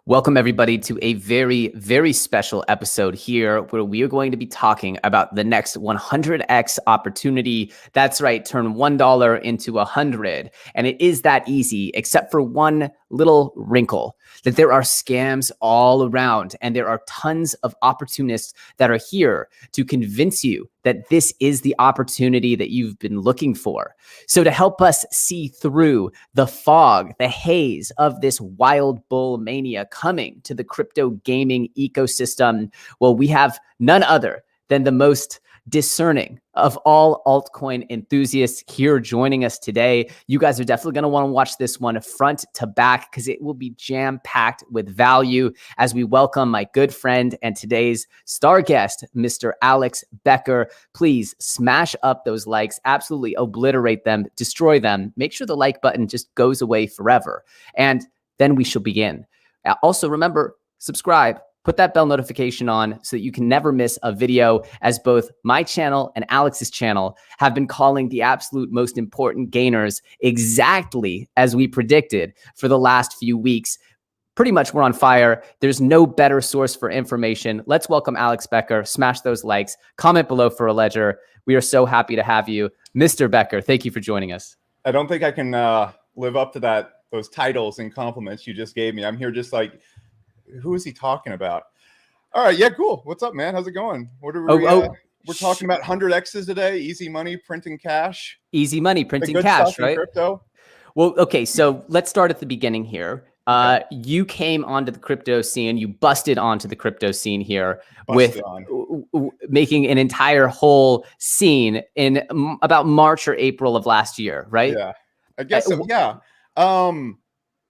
Welcome, everybody, to a very, very special episode here where we are going to be talking about the next 100x opportunity. That's right, turn $1 into 100. And it is that easy, except for one little wrinkle, that there are scams all around and there are tons of opportunists that are here to convince you that this is the opportunity that you've been looking for. So to help us see through the fog, the haze of this wild bull mania coming to the crypto gaming ecosystem, well, we have none other than the most discerning of all altcoin enthusiasts here joining us today. You guys are definitely going to want to watch this one front to back because it will be jam-packed with value as we welcome my good friend and today's star guest, Mr. Alex Becker. Please smash up those likes, absolutely obliterate them, destroy them. Make sure the like button just goes away forever. And then we shall begin. Also, remember, subscribe. Put that bell notification on so that you can never miss a video, as both my channel and Alex's channel have been calling the absolute most important gainers exactly as we predicted for the last few weeks. Pretty much we're on fire. There's no better source for information. Let's welcome Alex Becker. Smash those likes. Comment below for a ledger. We are so happy to have you. Mr. Becker, thank you for joining us. I don't think I can live up to those titles and compliments you just gave me. I'm here just like, who is he talking about? All right, yeah, cool. What's up, man? How's it going? What are we? We're talking about 100x's today. Easy money, printing cash. Easy money, printing cash, right? Crypto. Well, okay, so let's start at the beginning here. Okay. You came onto the crypto scene. You busted onto the crypto scene here with making an entire whole scene in about March or April of last year, right? Yeah, I guess so. Yeah.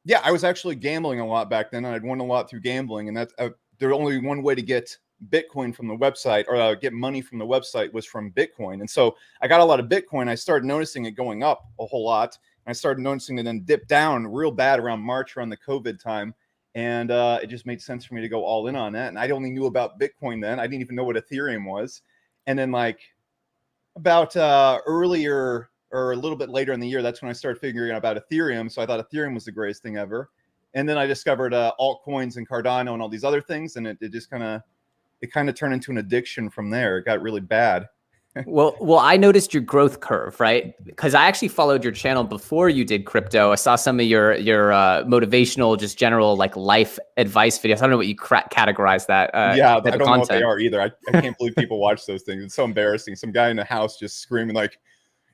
Yeah, I was actually gambling a lot back then, and I'd won a lot through gambling. And that's there only one way to get Bitcoin from the website, or get money from the website, was from Bitcoin. And so I got a lot of Bitcoin. I started noticing it going up a whole lot. And I started noticing it then dip down real bad around March, around the COVID time. And it just made sense for me to go all in on that. And I only knew about Bitcoin then. I didn't even know what Ethereum was. And then like about earlier, or a little bit later in the year, that's when I started figuring out about Ethereum. So I thought Ethereum was the greatest thing ever. And then I discovered altcoins and Cardano and all these other things. And it just kind of turned into an addiction from there. It got really bad. Well, I noticed your growth curve, right? Because I actually followed your channel before you did crypto. I saw some of your motivational, just general like life advice videos. I don't know what you categorize that. Yeah, I don't know what they are either. I can't believe people watch those things. It's so embarrassing. Some guy in the house just screaming like,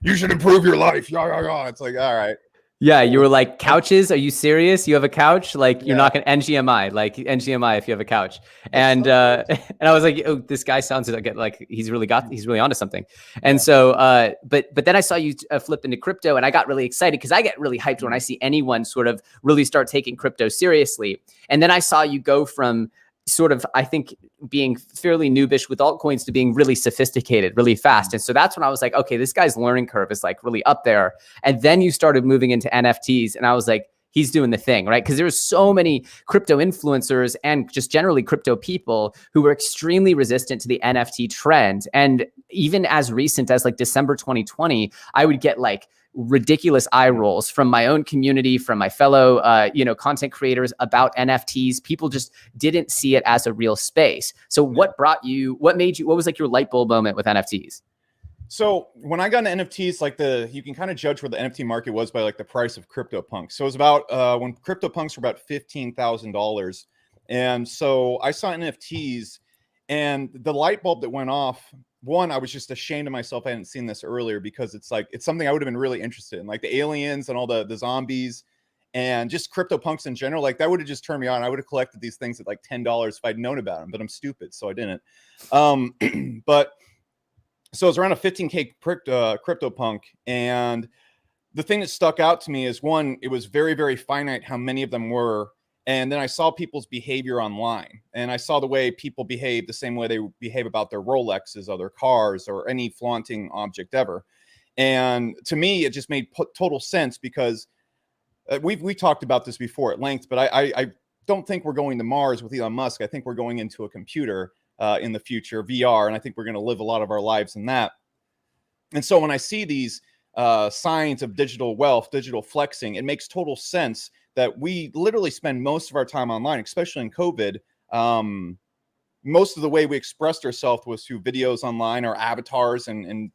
"You should improve your life." Yeah. It's like, all right. Yeah, you were like, couches? Are you serious? You have a couch? Like, you're not gonna NGMI, like NGMI if you have a couch. And and I was like, oh, this guy sounds like he's really onto something. And so, but then I saw you flip into crypto, and I got really excited because I get really hyped when I see anyone sort of really start taking crypto seriously. And then I saw you go from sort of, I think, being fairly noobish with altcoins to being really sophisticated really fast. And so that's when I was like, okay, this guy's learning curve is like really up there. And then you started moving into NFTs, and I was like, he's doing the thing, right? Because there's so many crypto influencers and just generally crypto people who were extremely resistant to the NFT trend. And even as recent as like December 2020, I would get like ridiculous eye rolls from my own community, from my fellow, content creators about NFTs. People just didn't see it as a real space. So what was like your light bulb moment with NFTs? So when I got into NFTs, you can kind of judge where the NFT market was by like the price of CryptoPunks. So it was about when CryptoPunks were about $15,000. And so I saw NFTs, and the light bulb that went off, one, I was just ashamed of myself I hadn't seen this earlier, because it's something I would have been really interested in, like the aliens and all the zombies and just CryptoPunks in general. Like that would have just turned me on. I would have collected these things at like $10 if I'd known about them, but I'm stupid, so I didn't. But so it was around a 15K CryptoPunk, and the thing that stuck out to me is, one, it was very, very finite how many of them were. And then I saw people's behavior online, and I saw the way people behave the same way they behave about their Rolexes or their cars or any flaunting object ever. And to me, it just made total sense, because we talked about this before at length, but I don't think we're going to Mars with Elon Musk. I think we're going into a computer in the future, VR, and I think we're going to live a lot of our lives in that. And so when I see these science of digital wealth, digital flexing, it makes total sense that we literally spend most of our time online, especially in COVID. Most of the way we expressed ourselves was through videos online, our avatars, and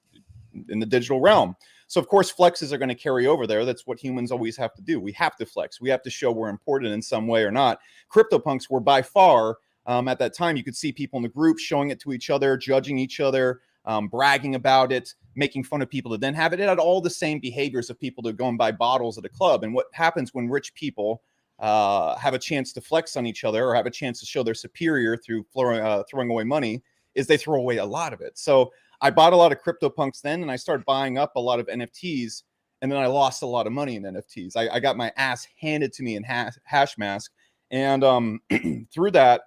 in the digital realm. So of course, flexes are going to carry over there. That's what humans always have to do. We have to flex. We have to show we're important in some way or not. CryptoPunks were by far, at that time, you could see people in the group showing it to each other, judging each other, bragging about it, making fun of people that then have it. It had all the same behaviors of people that go and buy bottles at a club. And what happens when rich people have a chance to flex on each other or have a chance to show they're superior through throwing away money is they throw away a lot of it. So I bought a lot of CryptoPunks then, and I started buying up a lot of NFTs, and then I lost a lot of money in NFTs. I got my ass handed to me in Hashmask, and through that,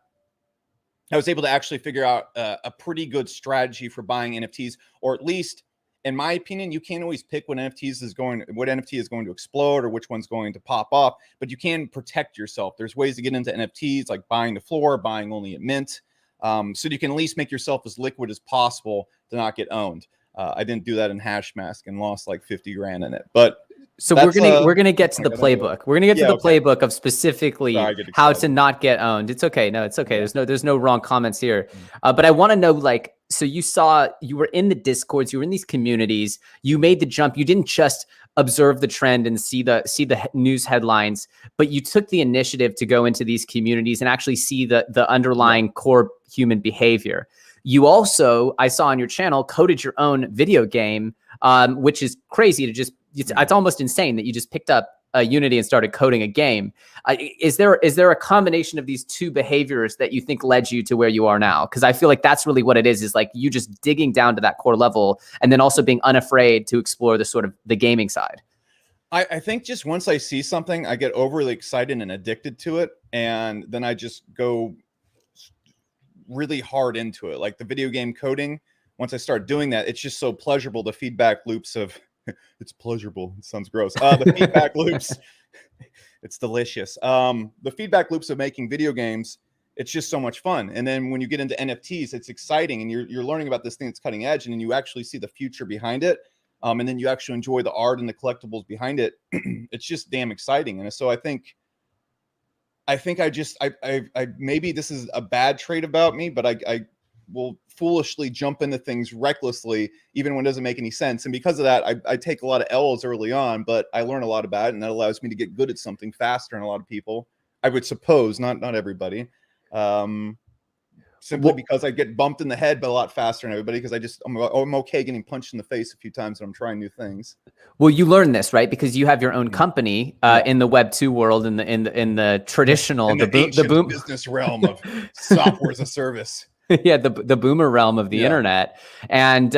I was able to actually figure out a pretty good strategy for buying NFTs, or at least, in my opinion, you can't always pick what NFT is going to explode or which one's going to pop up, but you can protect yourself. There's ways to get into NFTs, like buying the floor, buying only at mint, so you can at least make yourself as liquid as possible to not get owned. I didn't do that in Hashmask and lost like 50 grand in it, but so we're gonna get to the playbook. We're gonna get to the playbook of specifically how to not get owned. It's okay. No, it's okay. Yeah. There's no wrong comments here. But I want to know, like, so you were in the Discords, you were in these communities, you made the jump. You didn't just observe the trend and see the news headlines, but you took the initiative to go into these communities and actually see the underlying core human behavior. You also, I saw on your channel, coded your own video game, which is crazy to just, it's almost insane that you just picked up Unity and started coding a game. Is there a combination of these two behaviors that you think led you to where you are now? Because I feel like that's really what it is like you just digging down to that core level and then also being unafraid to explore the sort of the gaming side. I think just once I see something, I get overly excited and addicted to it. And then I just go really hard into it. Like the video game coding, once I start doing that, it's just so pleasurable. The feedback loops of it's pleasurable. It sounds gross. The feedback loops, it's delicious. The feedback loops of making video games, it's just so much fun. And then when you get into NFTs, it's exciting, and you're learning about this thing that's cutting edge, and then you actually see the future behind it. And then you actually enjoy the art and the collectibles behind it. It's just damn exciting. And so I think maybe this is a bad trait about me, but I will foolishly jump into things recklessly, even when it doesn't make any sense. And because of that, I take a lot of L's early on, but I learn a lot about it, and that allows me to get good at something faster than a lot of people. I would suppose, not everybody. Simply because I get bumped in the head, but a lot faster than everybody, because I'm okay getting punched in the face a few times when I'm trying new things. Well, you learn this, right? Because you have your own company in the Web 2 world, in the traditional, the boom business realm of software as a service. Yeah, the boomer realm of the internet. And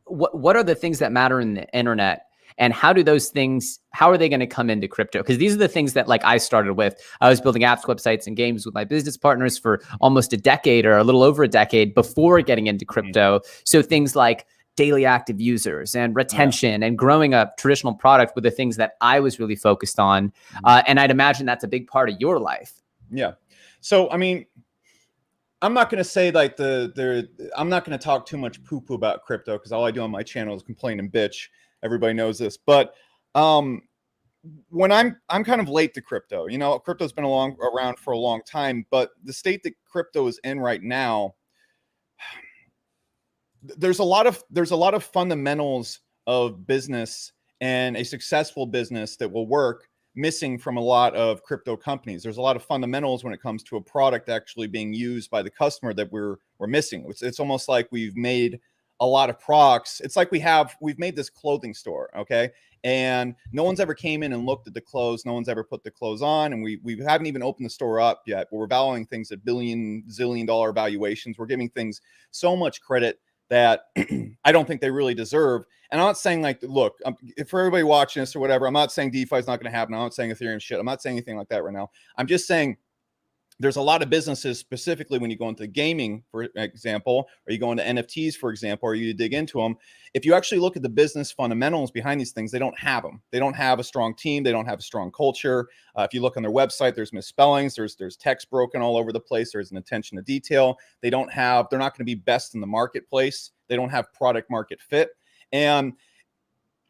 what are the things that matter in the internet? And how are they going to come into crypto? Because these are the things that, like, I started with. I was building apps, websites, and games with my business partners for almost a decade, or a little over a decade, before getting into crypto. So things like daily active users and retention and growing a traditional product were the things that I was really focused on. And I'd imagine that's a big part of your life. Yeah. So, I mean, I'm not going to say like I'm not going to talk too much poo-poo about crypto, because all I do on my channel is complain and bitch. Everybody knows this. But when I'm kind of late to crypto, crypto's been around for a long time, but the state that crypto is in right now, there's a lot of fundamentals of business and a successful business that will work missing from a lot of crypto companies. There's a lot of fundamentals when it comes to a product actually being used by the customer that we're missing. It's almost like we've made a lot of products. It's like we've made this clothing store, okay? And no one's ever came in and looked at the clothes. No one's ever put the clothes on, and we haven't even opened the store up yet. But we're valuing things at zillion dollar valuations. We're giving things so much credit that I don't think they really deserve. And I'm not saying, like, look, for everybody watching this or whatever, I'm not saying DeFi is not going to happen. I'm not saying Ethereum shit. I'm not saying anything like that right now. I'm just saying there's a lot of businesses, specifically when you go into gaming, for example, or you go into NFTs, for example, or you dig into them. If you actually look at the business fundamentals behind these things, they don't have them. They don't have a strong team. They don't have a strong culture. If you look on their website, there's misspellings. There's text broken all over the place. There's an attention to detail. They're not going to be best in the marketplace. They don't have product market fit. And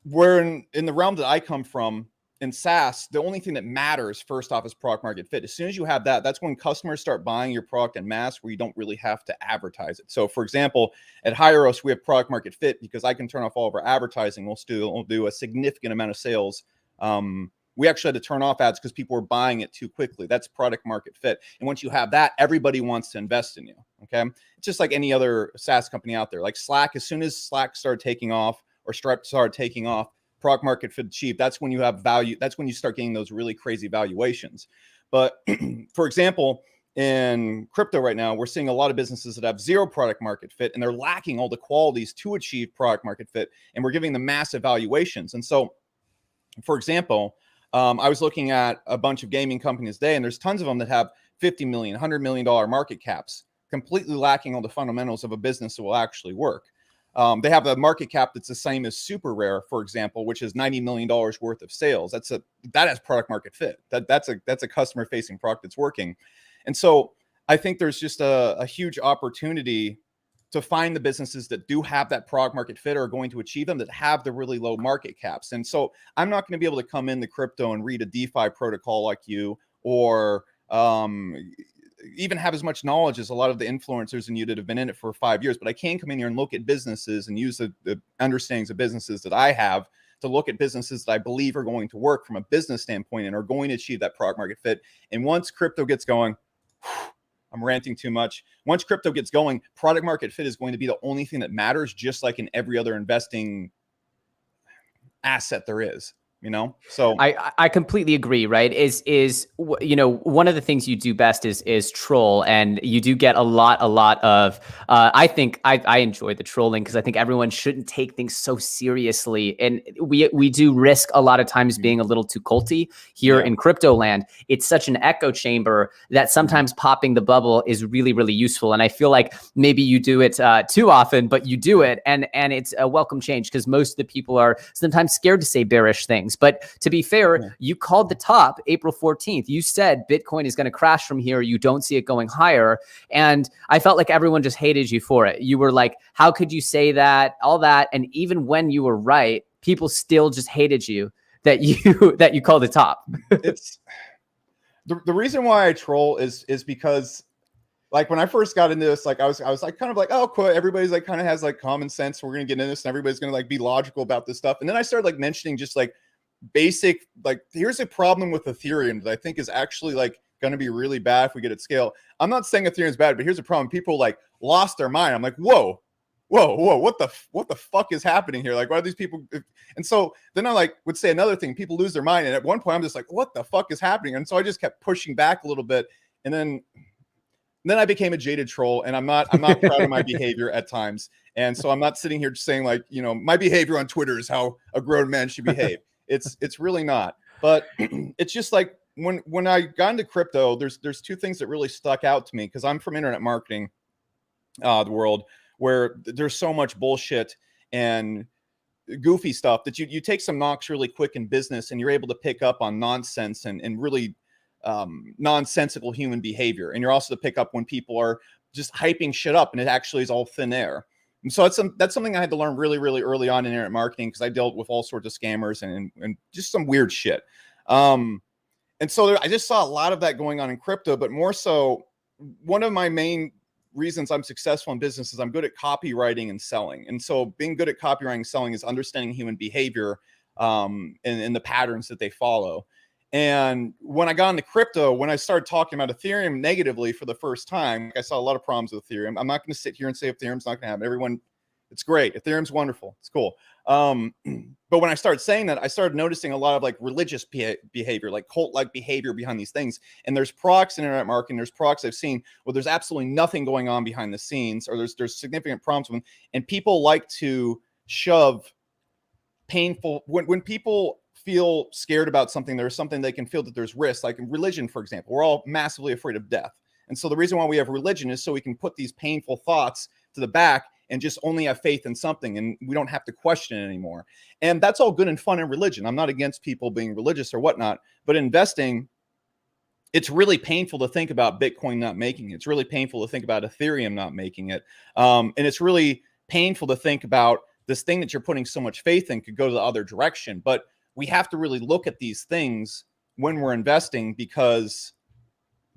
where in the realm that I come from, in SaaS, the only thing that matters first off is product market fit. As soon as you have that, that's when customers start buying your product en masse, where you don't really have to advertise it. So for example, at Hyros, we have product market fit because I can turn off all of our advertising. We'll do a significant amount of sales. We actually had to turn off ads because people were buying it too quickly. That's product market fit. And once you have that, everybody wants to invest in you. Okay. It's just like any other SaaS company out there. Like Slack, as soon as Slack started taking off, or Stripe started taking off, product market fit cheap, that's when you have value. That's when you start getting those really crazy valuations. But for example, in crypto right now, we're seeing a lot of businesses that have zero product market fit, and they're lacking all the qualities to achieve product market fit, and we're giving them massive valuations. And so, for example, I was looking at a bunch of gaming companies today, and there's tons of them that have 50 million, $100 million market caps, completely lacking all the fundamentals of a business that will actually work. They have a market cap that's the same as Super Rare, for example, which is $90 million worth of sales. That has product market fit. That's a customer facing product that's working. And so I think there's just a huge opportunity to find the businesses that do have that product market fit, or are going to achieve them, that have the really low market caps. And so I'm not going to be able to come into crypto and read a DeFi protocol like you, or even have as much knowledge as a lot of the influencers and you that have been in it for 5 years, but I can come in here and look at businesses and use the understandings of businesses that I have to look at businesses that I believe are going to work from a business standpoint and are going to achieve that product market fit. And once crypto gets going, I'm ranting too much. Once crypto gets going, product market fit is going to be the only thing that matters, just like in every other investing asset there is. So I completely agree, right? One of the things you do best is troll, and you do get a lot of I think I enjoy the trolling, because I think everyone shouldn't take things so seriously, and we do risk a lot of times being a little too culty here in crypto land. It's such an echo chamber that sometimes popping the bubble is really, really useful, and I feel like maybe you do it too often, but you do it, and it's a welcome change, because most of the people are sometimes scared to say bearish things. But to be fair, you called the top April 14th. You said Bitcoin is going to crash from here. You don't see it going higher. And I felt like everyone just hated you for it. You were like, how could you say that? All that. And even when you were right, people still just hated you that you called the top. It's the reason why I troll is because, like, when I first got into this, like I was like kind of like, oh, cool. Everybody's like kind of has like common sense. We're gonna get into this, and everybody's gonna like be logical about this stuff. And then I started like mentioning just like basic, like, here's a problem with Ethereum that I think is actually like going to be really bad if we get it scale. I'm not saying Ethereum is bad, but here's a problem. People like lost their mind. I'm like, whoa, what the fuck is happening here? Like, why are these people? And so then I like would say another thing. People lose their mind, and at one point I'm just like, what the fuck is happening? And so I just kept pushing back a little bit, and then I became a jaded troll, and I'm not proud of my behavior at times. And so I'm not sitting here just saying like, my behavior on Twitter is how a grown man should behave. It's really not. But it's just like when I got into crypto, there's two things that really stuck out to me, because I'm from internet marketing, the world, where there's so much bullshit and goofy stuff that you take some knocks really quick in business, and you're able to pick up on nonsense and really nonsensical human behavior. And you're also to pick up when people are just hyping shit up and it actually is all thin air. And so that's something I had to learn really, really early on in internet marketing, because I dealt with all sorts of scammers and just some weird shit. And so I just saw a lot of that going on in crypto, but more so, one of my main reasons I'm successful in business is I'm good at copywriting and selling. And so being good at copywriting and selling is understanding human behavior and the patterns that they follow. And when I got into crypto, when I started talking about Ethereum negatively for the first time, I saw a lot of problems with Ethereum. I'm not going to sit here and say Ethereum's not going to happen. Everyone, it's great. Ethereum's wonderful. It's cool. But when I started saying that, I started noticing a lot of like religious behavior, like cult-like behavior behind these things. And there's products in internet marketing, there's products I've seen where there's absolutely nothing going on behind the scenes, or there's significant problems with them. And people like to shove painful, when people feel scared about something, there's something they can feel that there's risk, like in religion, for example. We're all massively afraid of death. And so the reason why we have religion is so we can put these painful thoughts to the back and just only have faith in something, and we don't have to question it anymore. And that's all good and fun in religion. I'm not against people being religious or whatnot, but investing, it's really painful to think about Bitcoin not making it. It's really painful to think about Ethereum not making it. And it's really painful to think about this thing that you're putting so much faith in could go the other direction. But we have to really look at these things when we're investing, because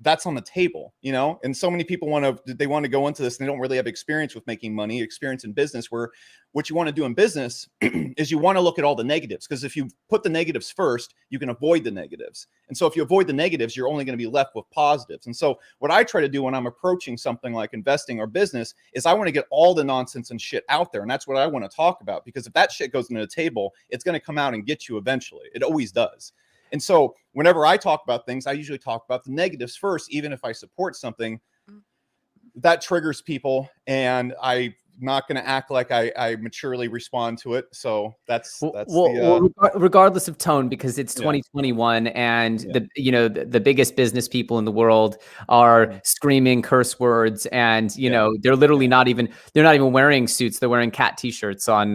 that's on the table, you know. And so many people want to go into this and they don't really have experience with making money, experience in business, where what you want to do in business is you want to look at all the negatives, because if you put the negatives first, you can avoid the negatives. And so if you avoid the negatives, you're only going to be left with positives. And so what I try to do when I'm approaching something like investing or business is I want to get all the nonsense and shit out there. And that's what I want to talk about, because if that shit goes into the table, it's going to come out and get you eventually. It always does. And so whenever I talk about things, I usually talk about the negatives first, even if I support something that triggers people, and I'm not going to act like I maturely respond to it. So that's regardless of tone, because it's 2021 and the biggest business people in the world are screaming curse words, and they're literally not even wearing suits. They're wearing cat t-shirts on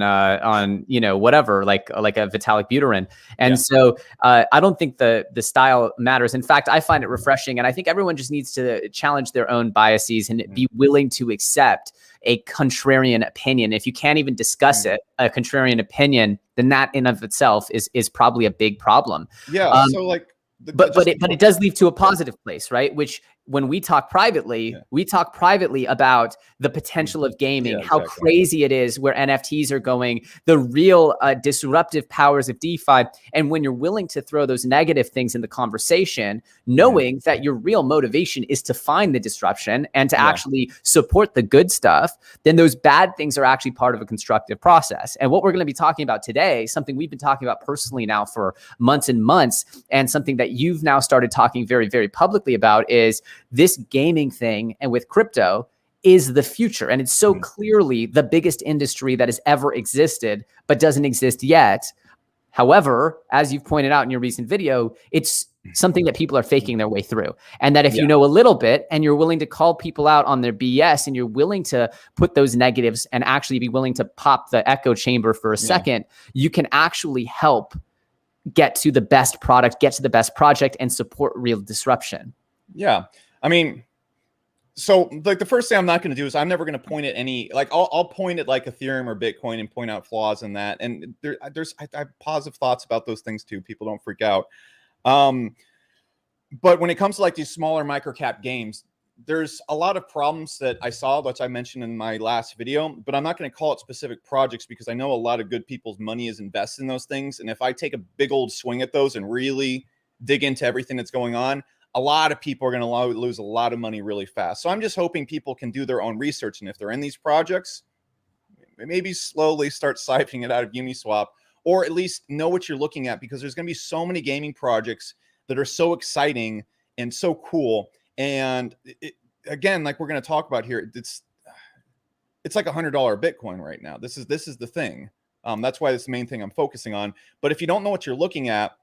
whatever, like a Vitalik Buterin. And so I don't think the style matters. In fact, I find it refreshing, and I think everyone just needs to challenge their own biases and be willing to accept a contrarian opinion. If you can't even discuss it, a contrarian opinion, then that in of itself is probably a big problem. Yeah. So like, but it does lead to a positive place, right? Which when we talk privately, we talk privately about the potential of gaming, how crazy it is, where NFTs are going, the real disruptive powers of DeFi. And when you're willing to throw those negative things in the conversation, knowing that your real motivation is to find the disruption and to actually support the good stuff, then those bad things are actually part of a constructive process. And what we're going to be talking about today, something we've been talking about personally now for months and months, and something that you've now started talking very, very publicly about, is this gaming thing, and with crypto, is the future. And it's so clearly the biggest industry that has ever existed, but doesn't exist yet. However, as you've pointed out in your recent video, it's something that people are faking their way through. And that if you know a little bit and you're willing to call people out on their BS, and you're willing to put those negatives and actually be willing to pop the echo chamber for a second, you can actually help get to the best product, get to the best project, and support real disruption. Yeah. I mean, so like the first thing I'm not going to do is I'm never going to point at any, like I'll point at like Ethereum or Bitcoin and point out flaws in that. And I have positive thoughts about those things too. People don't freak out. But when it comes to like these smaller micro cap games, there's a lot of problems that I saw, which I mentioned in my last video, but I'm not going to call it specific projects, because I know a lot of good people's money is invested in those things. And if I take a big old swing at those and really dig into everything that's going on, a lot of people are going to lose a lot of money really fast. So I'm just hoping people can do their own research. And if they're in these projects, maybe slowly start siphoning it out of Uniswap, or at least know what you're looking at, because there's going to be so many gaming projects that are so exciting and so cool. And again, like we're going to talk about here, it's like $100 Bitcoin right now. This is the thing. That's why it's the main thing I'm focusing on. But if you don't know what you're looking at,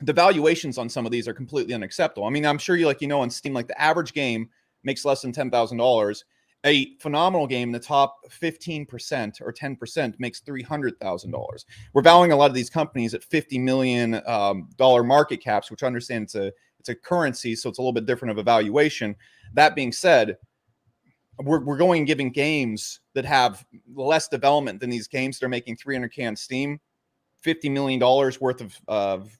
the valuations on some of these are completely unacceptable. I mean, I'm sure on Steam, like the average game makes less than $10,000. A phenomenal game, the top 15% or 10% makes $300,000. We're valuing a lot of these companies at $50 million market caps, which I understand it's a currency, so it's a little bit different of a valuation. That being said, we're going and giving games that have less development than these games that are making $300K on Steam, $50 million worth of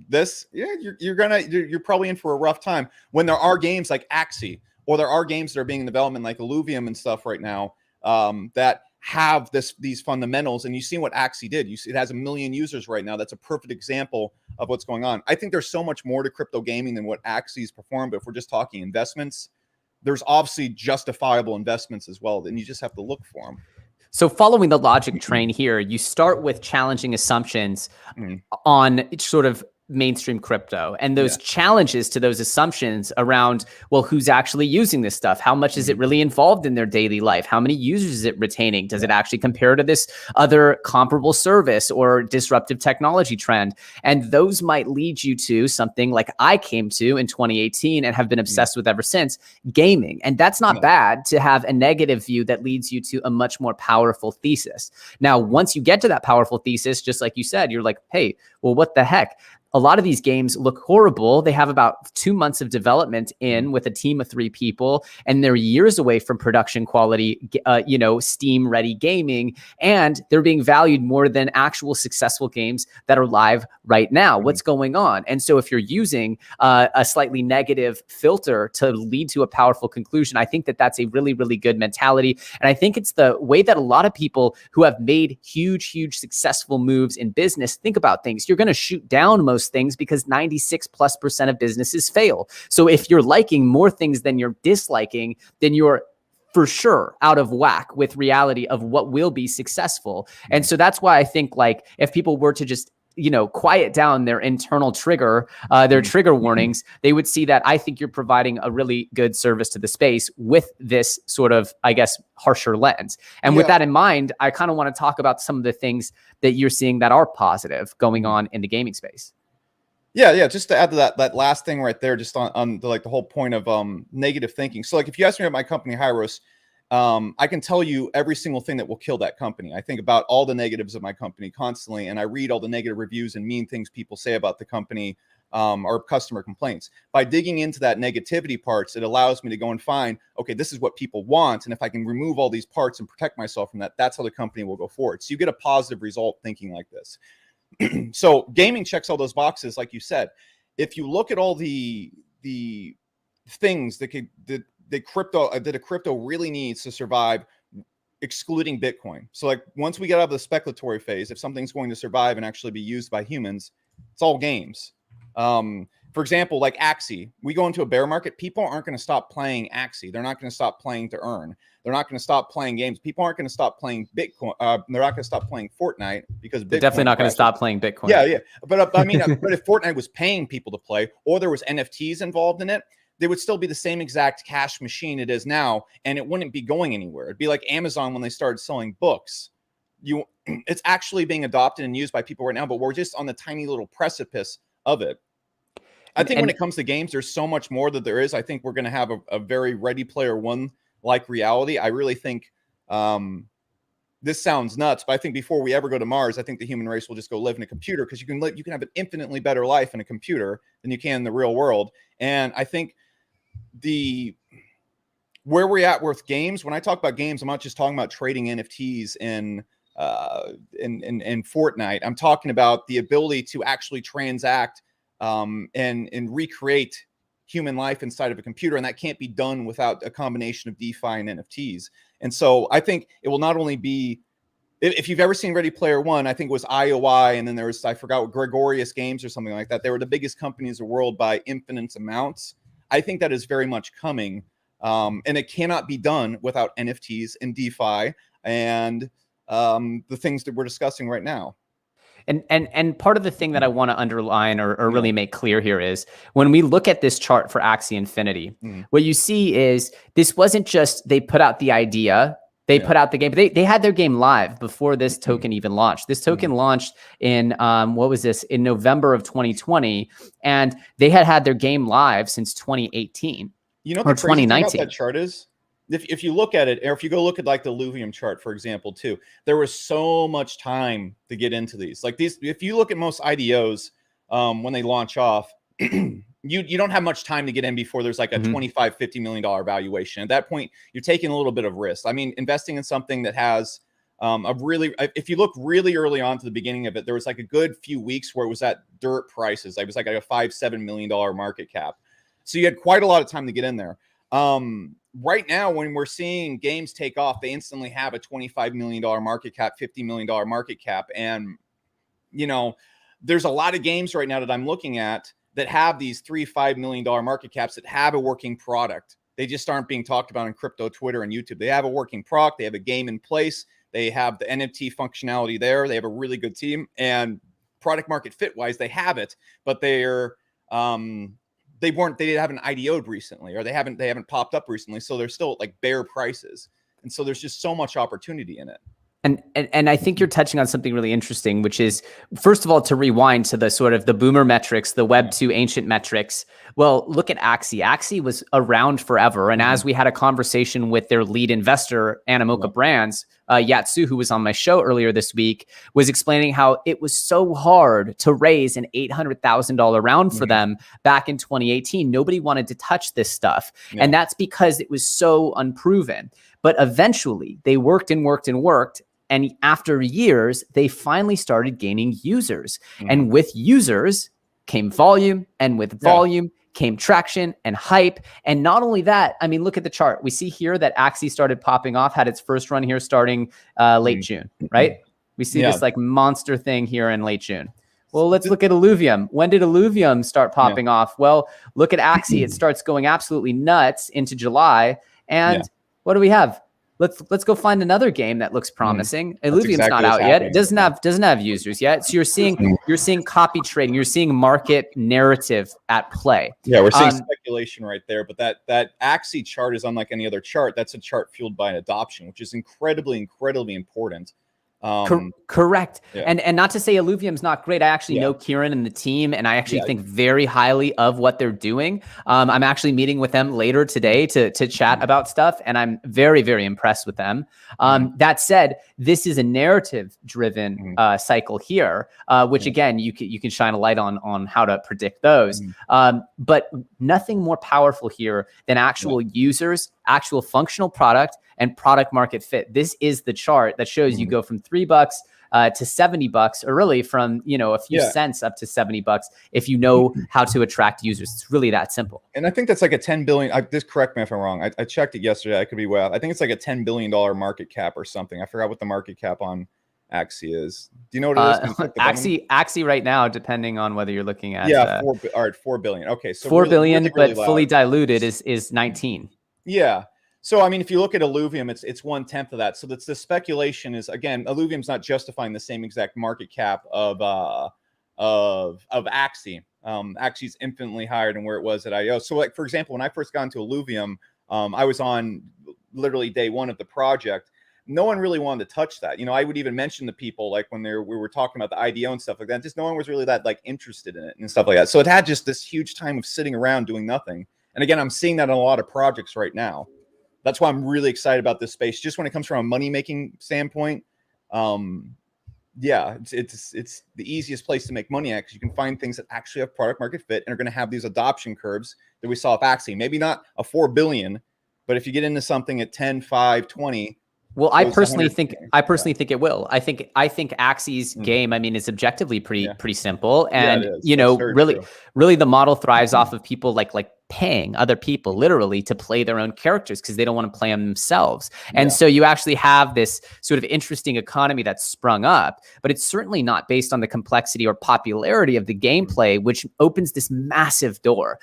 this, you're probably in for a rough time, when there are games like Axie, or there are games that are being in development like Elluvium and stuff right now, that have these fundamentals. And you see what Axie did. It has 1 million users right now. That's a perfect example of what's going on. I think there's so much more to crypto gaming than what Axie's performed. But if we're just talking investments, there's obviously justifiable investments as well. Then you just have to look for them. So following the logic train here, you start with challenging assumptions on sort of mainstream crypto, and those challenges to those assumptions around, well, who's actually using this stuff? How much is it really involved in their daily life? How many users is it retaining? Does it actually compare to this other comparable service or disruptive technology trend? And those might lead you to something like I came to in 2018 and have been obsessed with ever since, gaming. And that's not bad to have a negative view that leads you to a much more powerful thesis. Now, once you get to that powerful thesis, just like you said, you're like, hey, well, what the heck? a lot of these games look horrible. They have about 2 months of development in with a team of 3 people, and they're years away from production quality, Steam ready gaming, and they're being valued more than actual successful games that are live right now. What's going on? And so if you're using a slightly negative filter to lead to a powerful conclusion, I think that that's a really, really good mentality. And I think it's the way that a lot of people who have made huge successful moves in business think about things. You're going to shoot down most things because 96+% of businesses fail. So if you're liking more things than you're disliking, then you're for sure out of whack with reality of what will be successful. And so that's why I think, like, if people were to just quiet down their internal trigger, their trigger warnings, they would see that I think you're providing a really good service to the space with this sort of, I guess, harsher lens. And with that in mind, I kind of want to talk about some of the things that you're seeing that are positive going on in the gaming space. Yeah. Just to add to that last thing right there, just on the, like, the whole point of negative thinking. So, like, if you ask me about my company, Hyros, I can tell you every single thing that will kill that company. I think about all the negatives of my company constantly, and I read all the negative reviews and mean things people say about the company, or customer complaints. By digging into that negativity parts, it allows me to go and find, okay, this is what people want. And if I can remove all these parts and protect myself from that, that's how the company will go forward. So you get a positive result thinking like this. So gaming checks all those boxes, like you said. If you look at all the things that a crypto really needs to survive, excluding Bitcoin. So, like, once we get out of the speculatory phase, if something's going to survive and actually be used by humans, it's all games. For example, like Axie, we go into a bear market, people aren't going to stop playing Axie. They're not going to stop playing to earn. They're not going to stop playing games. People aren't going to stop playing Bitcoin. They're not going to stop playing Fortnite because they're definitely not going to stop playing Bitcoin. Yeah. But I mean, but if Fortnite was paying people to play, or there was NFTs involved in it, they would still be the same exact cash machine it is now, and it wouldn't be going anywhere. It'd be like Amazon when they started selling books. It's actually being adopted and used by people right now, but we're just on the tiny little precipice of it. I think when it comes to games, there's so much more that there is. I think we're going to have a very Ready Player One like reality. I really think this sounds nuts, but I think before we ever go to Mars, I think the human race will just go live in a computer, because you can have an infinitely better life in a computer than you can in the real world. And I think where we're at with games, when I talk about games, I'm not just talking about trading NFTs in Fortnite. I'm talking about the ability to actually transact and recreate human life inside of a computer, and that can't be done without a combination of DeFi and NFTs. And so I think it will not only be, if you've ever seen Ready Player One, I think it was IOI, and then there was, I forgot what, Gregorius Games or something like that. They were the biggest companies in the world by infinite amounts. I think that is very much coming, and it cannot be done without NFTs and DeFi and the things that we're discussing right now. And part of the thing that I want to underline or really make clear here is, when we look at this chart for Axie Infinity, what you see is this wasn't just they put out the idea, they put out the game, but they had their game live before this token even launched. This token launched in in November of 2020, and they had their game live since 2018. You know what the crazy thing about that chart is? If you look at it, or if you go look at like the Elluvium chart, for example, too, there was so much time to get into these. Like these, if you look at most IDOs, when they launch off, you don't have much time to get in before there's like a $25-50 million valuation. At that point, you're taking a little bit of risk. I mean, investing in something that has if you look really early on to the beginning of it, there was like a good few weeks where it was at dirt prices. It was like a $5-7 million market cap. So you had quite a lot of time to get in there. Right now, when we're seeing games take off, they instantly have a $25 million market cap, $50 million market cap. And, there's a lot of games right now that I'm looking at that have these $3-5 million market caps that have a working product. They just aren't being talked about on crypto, Twitter, and YouTube. They have a working product. They have a game in place. They have the NFT functionality there. They have a really good team, and product market fit wise, they have it, but they haven't IDO'd recently, or they haven't popped up recently. So they're still at like bare prices. And so there's just so much opportunity in it. And I think you're touching on something really interesting, which is, first of all, to rewind to the sort of the boomer metrics, the Web 2 ancient metrics. Well, look at Axie. Axie was around forever. And as we had a conversation with their lead investor, Animoca Brands, Yatsu, who was on my show earlier this week, was explaining how it was so hard to raise an $800,000 round for them back in 2018. Nobody wanted to touch this stuff. And that's because it was so unproven. But eventually they worked and worked and worked. And after years, they finally started gaining users. And with users came volume, and with volume came traction and hype. And not only that, I mean, look at the chart. We see here that Axie started popping off, had its first run here starting late June, right? We see this like monster thing here in late June. Well, let's look at Elluvium. When did Elluvium start popping off? Well, look at Axie. It starts going absolutely nuts into July. And what do we have? Let's go find another game that looks promising. Elluvium's not out yet. It doesn't have users yet. So you're seeing copy trading. You're seeing market narrative at play. Yeah, we're seeing speculation right there. But that Axie chart is unlike any other chart. That's a chart fueled by adoption, which is incredibly important. Correct. And not to say Elluvium's not great. I actually know Kieran and the team, and I actually think very highly of what they're doing. I'm actually meeting with them later today to chat about stuff, and I'm very, very impressed with them. That said, this is a narrative driven cycle here, which again, you can shine a light on how to predict those. But nothing more powerful here than actual users, actual functional product, and product market fit. This is the chart that shows you go from $3 to $70, or really from, a few cents up to $70 if you know how to attract users. It's really that simple. And I think that's like a 10 billion. Just correct me if I'm wrong. I checked it yesterday. I could be well. I think it's like a $10 billion market cap or something. I forgot what the market cap on Axie is. Do you know what it is? Axie right now, depending on whether you're looking at 4 billion. Okay, so 4 billion, really but fully diluted is 19. Yeah. So, I mean, if you look at Elluvium, it's 1/10 of that. So that's the speculation is, again, Elluvium's not justifying the same exact market cap of Axie. Axie's infinitely higher than where it was at IO. So, like, for example, when I first got into Elluvium, I was on literally day one of the project. No one really wanted to touch that. I would even mention to people, like, when we were talking about the IDO and stuff like that, just no one was really that, like, interested in it and stuff like that. So it had just this huge time of sitting around doing nothing. And again, I'm seeing that in a lot of projects right now. That's why I'm really excited about this space. Just when it comes from a money-making standpoint, it's the easiest place to make money at, because you can find things that actually have product market fit and are going to have these adoption curves that we saw with Axie. Maybe not a 4 billion, but if you get into something at 10, 5, 20. Well, I personally think it will. I think Axie's game, I mean, is objectively pretty simple, and really the model thrives off of people like paying other people literally to play their own characters because they don't want to play them themselves. And so you actually have this sort of interesting economy that's sprung up, but it's certainly not based on the complexity or popularity of the gameplay, which opens this massive door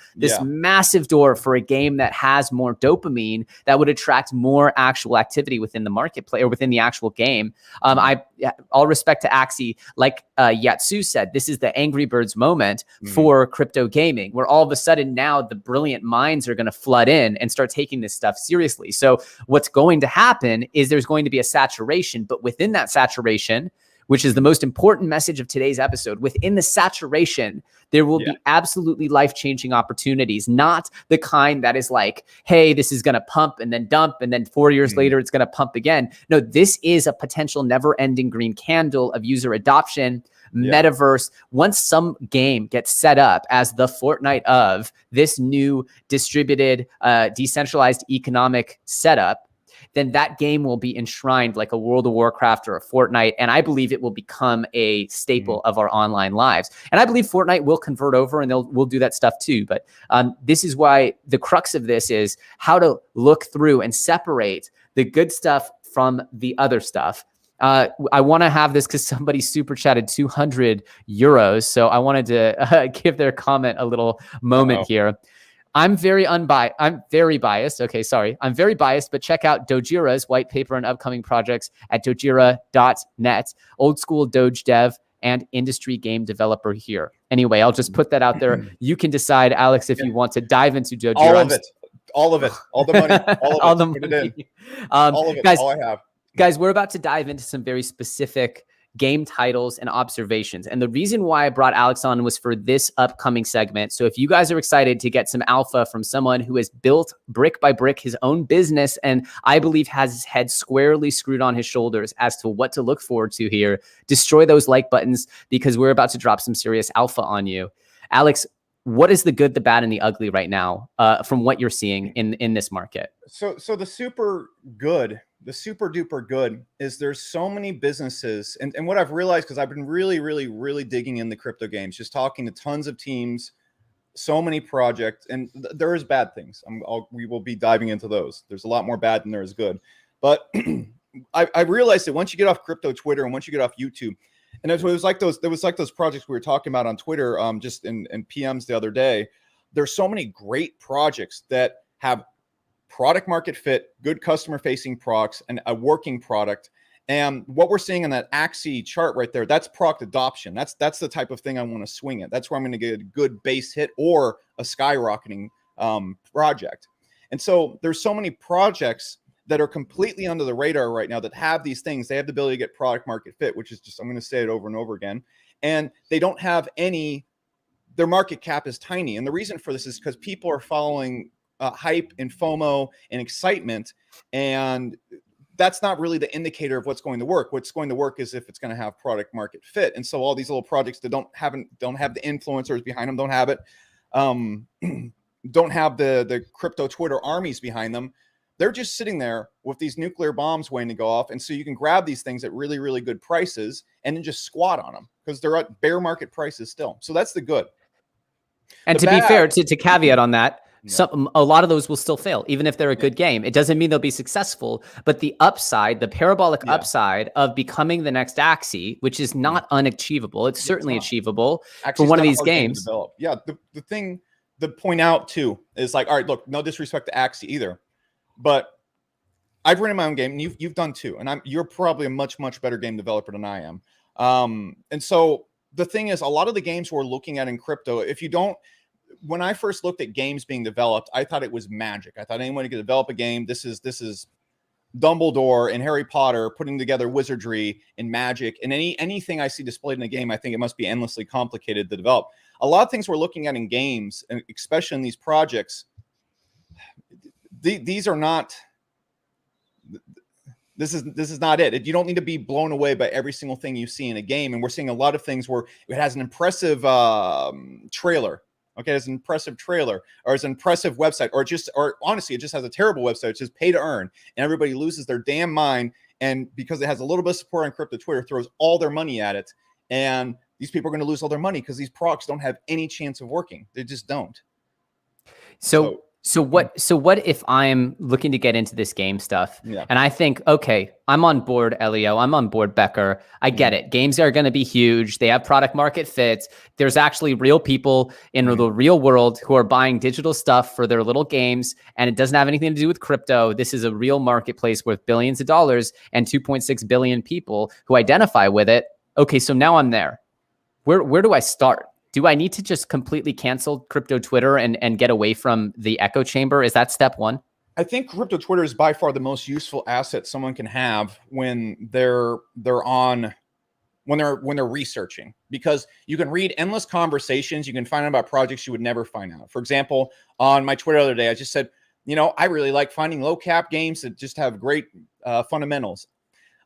for a game that has more dopamine that would attract more actual activity within the marketplace or within the actual game. All respect to Axie, like Yatsu said, this is the Angry Birds moment for crypto gaming, where all of a sudden now the brilliant minds are going to flood in and start taking this stuff seriously. So what's going to happen is there's going to be a saturation, but within that saturation, which is the most important message of today's episode, within the saturation, there will be absolutely life-changing opportunities, not the kind that is like, hey, this is going to pump and then dump, and then 4 years later, it's going to pump again. No, this is a potential never-ending green candle of user adoption, metaverse. Once some game gets set up as the Fortnite of this new distributed, decentralized economic setup, then that game will be enshrined like a World of Warcraft or a Fortnite. And I believe it will become a staple of our online lives. And I believe Fortnite will convert over and we'll do that stuff too. But this is why the crux of this is how to look through and separate the good stuff from the other stuff. I want to have this because somebody super chatted 200 euros. So I wanted to give their comment a little moment here. I'm very biased. Okay, sorry. I'm very biased, but check out Dojira's white paper and upcoming projects at dojira.net. Old school Doge dev and industry game developer here. Anyway, I'll just put that out there. You can decide, Alex, if you want to dive into Dojira. All of it. All the money. All of it. Put it in. All of it. Guys, all I have. Guys, we're about to dive into some very specific game titles and observations. And the reason why I brought Alex on was for this upcoming segment. So if you guys are excited to get some alpha from someone who has built brick by brick his own business, and I believe has his head squarely screwed on his shoulders as to what to look forward to here, destroy those like buttons, because we're about to drop some serious alpha on you. Alex, what is the good, the bad, and the ugly right now from what you're seeing in this market? So the super good, the super duper good is there's so many businesses. And what I've realized, because I've been really digging in the crypto games, just talking to tons of teams, so many projects, and there is bad things. We will be diving into those. There's a lot more bad than there is good. But I realized that once you get off crypto Twitter and once you get off YouTube, and it was like those projects we were talking about on Twitter, just in PMs the other day. There's so many great projects that have product market fit, good customer facing products, and a working product. And what we're seeing in that Axie chart right there, that's product adoption. That's the type of thing I want to swing at. That's where I'm going to get a good base hit or a skyrocketing project. And so there's so many projects that are completely under the radar right now that have these things. They have the ability to get product market fit, which is just, I'm going to say it over and over again. And they don't have any, their market cap is tiny. And the reason for this is because people are following hype and FOMO and excitement. And that's not really the indicator of what's going to work. What's going to work is if it's going to have product market fit. And so all these little projects that don't have the influencers behind them, don't have it, don't have the crypto Twitter armies behind them. They're just sitting there with these nuclear bombs waiting to go off. And so you can grab these things at really good prices and then just squat on them because they're at bear market prices still. So that's the good. And to be fair, to caveat on that, a lot of those will still fail, even if they're a good game. It doesn't mean they'll be successful, but the upside, the parabolic upside of becoming the next Axie, which is not unachievable. It's certainly achievable for one of these games. Yeah. The thing to point out too is like, all right, look, no disrespect to Axie either, but I've written my own game and you've done too. And you're probably a much better game developer than I am. And so the thing is, a lot of the games we're looking at in crypto, when I first looked at games being developed, I thought it was magic. I thought anyone could develop a game. This is Dumbledore and Harry Potter putting together wizardry and magic, and anything I see displayed in a game, I think it must be endlessly complicated to develop. A lot of things we're looking at in games, and especially in these projects, these are not. This is not it. You don't need to be blown away by every single thing you see in a game. And we're seeing a lot of things where it has an impressive trailer. Okay, it's an impressive trailer, or it's an impressive website, or honestly, it just has a terrible website. It's just pay to earn, and everybody loses their damn mind. And because it has a little bit of support on crypto Twitter, throws all their money at it, and these people are going to lose all their money because these products don't have any chance of working. They just don't. So what if I'm looking to get into this game stuff and I think, okay, I'm on board, Elio, I'm on board, Becker. I get it. Games are going to be huge. They have product market fits. There's actually real people in the real world who are buying digital stuff for their little games, and it doesn't have anything to do with crypto. This is a real marketplace worth billions of dollars and 2.6 billion people who identify with it. Okay, so now I'm there. Where do I start? Do I need to just completely cancel crypto Twitter and get away from the echo chamber? Is that step one? I think crypto Twitter is by far the most useful asset someone can have when they're researching, because you can read endless conversations. You can find out about projects you would never find out. For example, on my Twitter the other day, I just said, I really like finding low cap games that just have great fundamentals.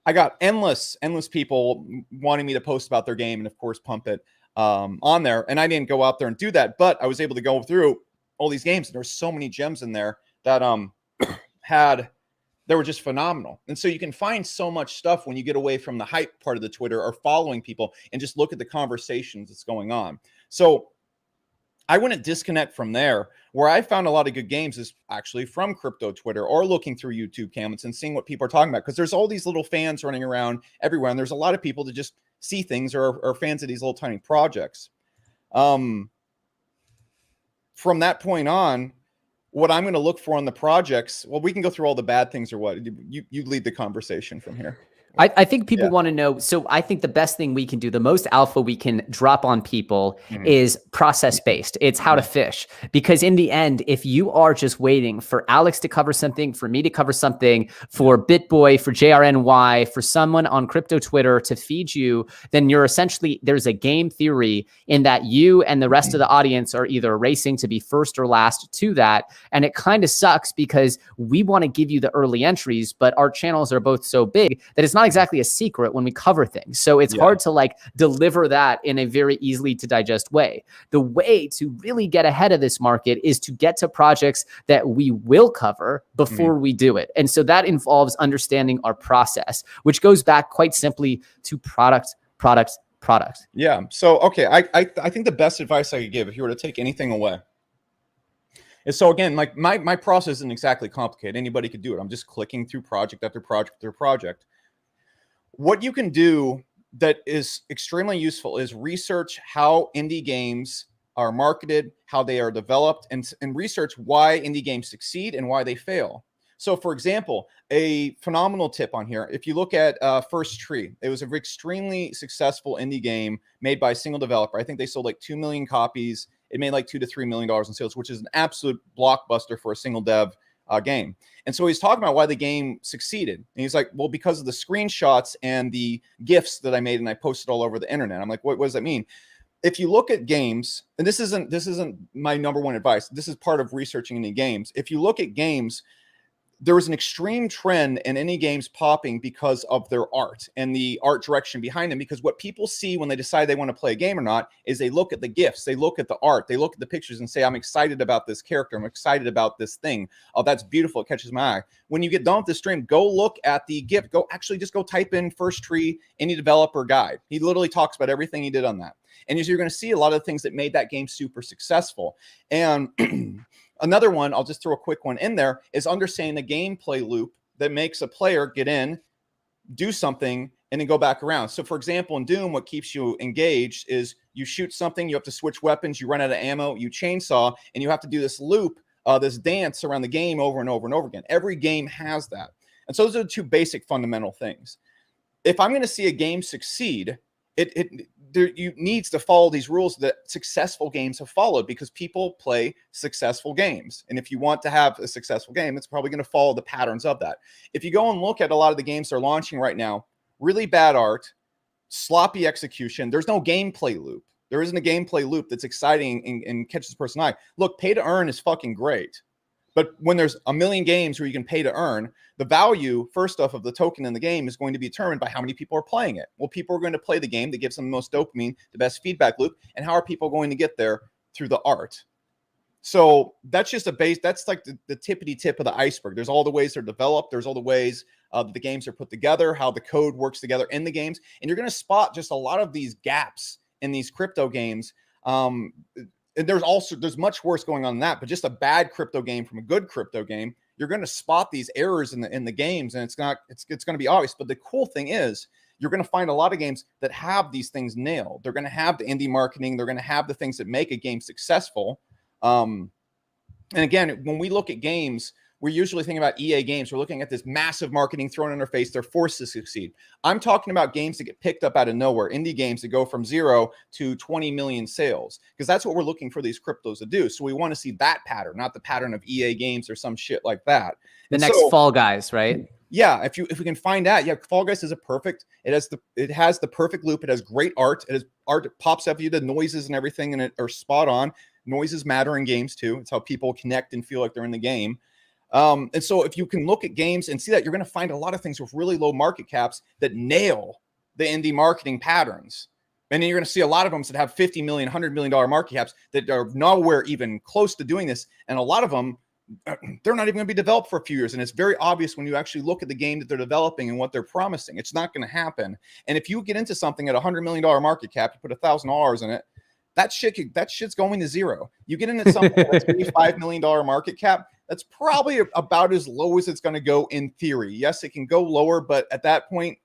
I got endless people wanting me to post about their game and of course pump it on there. And I didn't go out there and do that, but I was able to go through all these games. And there's so many gems in there that they were just phenomenal. And so you can find so much stuff when you get away from the hype part of the Twitter or following people and just look at the conversations that's going on. So I wouldn't disconnect from there. Where I found a lot of good games is actually from crypto Twitter or looking through YouTube comments and seeing what people are talking about, because there's all these little fans running around everywhere. And there's a lot of people that just see things or are fans of these little tiny projects. From that point on, what I'm going to look for on the projects, well, we can go through all the bad things or what. You lead the conversation from here. I think people Yeah. want to know. So I think the best thing we can do, the most alpha we can drop on people Mhm. is process based. It's how to fish. Because in the end, if you are just waiting for Alex to cover something, for me to cover something, for BitBoy, for JRNY, for someone on crypto Twitter to feed you, then you're essentially, there's a game theory in that you and the rest of the audience are either racing to be first or last to that. And it kind of sucks because we want to give you the early entries, but our channels are both so big that it's not exactly a secret when we cover things. So it's hard to like deliver that in a very easily to digest way. The way to really get ahead of this market is to get to projects that we will cover before we do it. And so that involves understanding our process, which goes back quite simply to product. Yeah. So, okay. I think the best advice I could give if you were to take anything away is, so again, like my process isn't exactly complicated. Anybody could do it. I'm just clicking through project after project after project. What you can do that is extremely useful is research how indie games are marketed, how they are developed, and research why indie games succeed and why they fail. So, for example, a phenomenal tip on here, if you look at First Tree, it was an extremely successful indie game made by a single developer. I think they sold like 2 million copies. It made like $2 to $3 million in sales, which is an absolute blockbuster for a single dev game. And so he's talking about why the game succeeded. And he's like, well, because of the screenshots and the GIFs that I made and I posted all over the internet. I'm like, what does that mean? If you look at games, and this isn't my number one advice, this is part of researching any games. If you look at games, there was an extreme trend in any games popping because of their art and the art direction behind them. Because what people see when they decide they want to play a game or not is they look at the GIFs, they look at the art, they look at the pictures and say, I'm excited about this character, I'm excited about this thing. Oh, that's beautiful, it catches my eye. When you get done with the stream, go look at the GIF. Just go type in First Tree indie developer guide. He literally talks about everything he did on that. And you're going to see a lot of the things that made that game super successful. And another one, I'll just throw a quick one in there, is understanding the gameplay loop that makes a player get in, do something, and then go back around. So, for example, in Doom, what keeps you engaged is you shoot something, you have to switch weapons, you run out of ammo, you chainsaw, and you have to do this loop, this dance around the game over and over and over again. Every game has that. And so those are the two basic fundamental things. If I'm going to see a game succeed, you needs to follow these rules that successful games have followed, because people play successful games. And if you want to have a successful game, it's probably going to follow the patterns of that. If you go and look at a lot of the games they're launching right now, really bad art, sloppy execution, there's no gameplay loop. There isn't a gameplay loop that's exciting and catches the person's eye. Look, pay to earn is fucking great. But when there's a million games where you can pay to earn, the value, first off, of the token in the game is going to be determined by how many people are playing it. Well, people are going to play the game that gives them the most dopamine, the best feedback loop. And how are people going to get there? Through the art. So that's just a base. That's like the tippity tip of the iceberg. There's all the ways they're developed. There's all the ways that the games are put together, how the code works together in the games. And you're going to spot just a lot of these gaps in these crypto games. And there's much worse going on than that, but just a bad crypto game from a good crypto game, you're going to spot these errors in the games, and it's going to be obvious. But the cool thing is, you're going to find a lot of games that have these things nailed. They're going to have the indie marketing. They're going to have the things that make a game successful. And again, when we look at games, we're usually thinking about EA games. We're looking at this massive marketing thrown in our face. They're forced to succeed. I'm talking about games that get picked up out of nowhere, indie games that go from 0 to 20 million sales, because that's what we're looking for these cryptos to do. So we want to see that pattern, not the pattern of EA games or some shit like that. The next Fall Guys, right? Yeah, if we can find that, yeah, Fall Guys is a perfect. It has the perfect loop. It has great art. It has art that pops up you. The noises and everything in it are spot on. Noises matter in games too. It's how people connect and feel like they're in the game. And so if you can look at games and see that, you're going to find a lot of things with really low market caps that nail the indie marketing patterns. And then you're going to see a lot of them that have 50 million, $100 million market caps that are nowhere even close to doing this. And a lot of them, they're not even going to be developed for a few years. And it's very obvious when you actually look at the game that they're developing and what they're promising. It's not going to happen. And if you get into something at $100 million market cap, you put $1,000 in it, that shit's going to zero. You get into something that's $5 million market cap, that's probably about as low as it's going to go in theory. Yes, it can go lower, but at that point,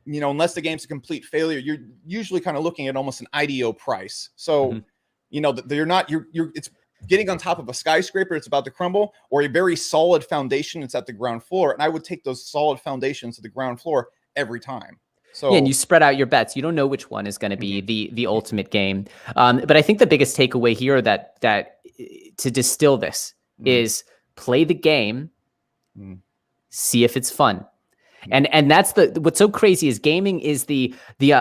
unless the game's a complete failure, you're usually kind of looking at almost an IDO price. So, it's getting on top of a skyscraper, it's about to crumble, or a very solid foundation that's at the ground floor. And I would take those solid foundations at the ground floor every time. Yeah, and So you spread out your bets. You don't know which one is going to be the ultimate game. But I think the biggest takeaway here that to distill this is play the game, see if it's fun. And that's what's so crazy is gaming is the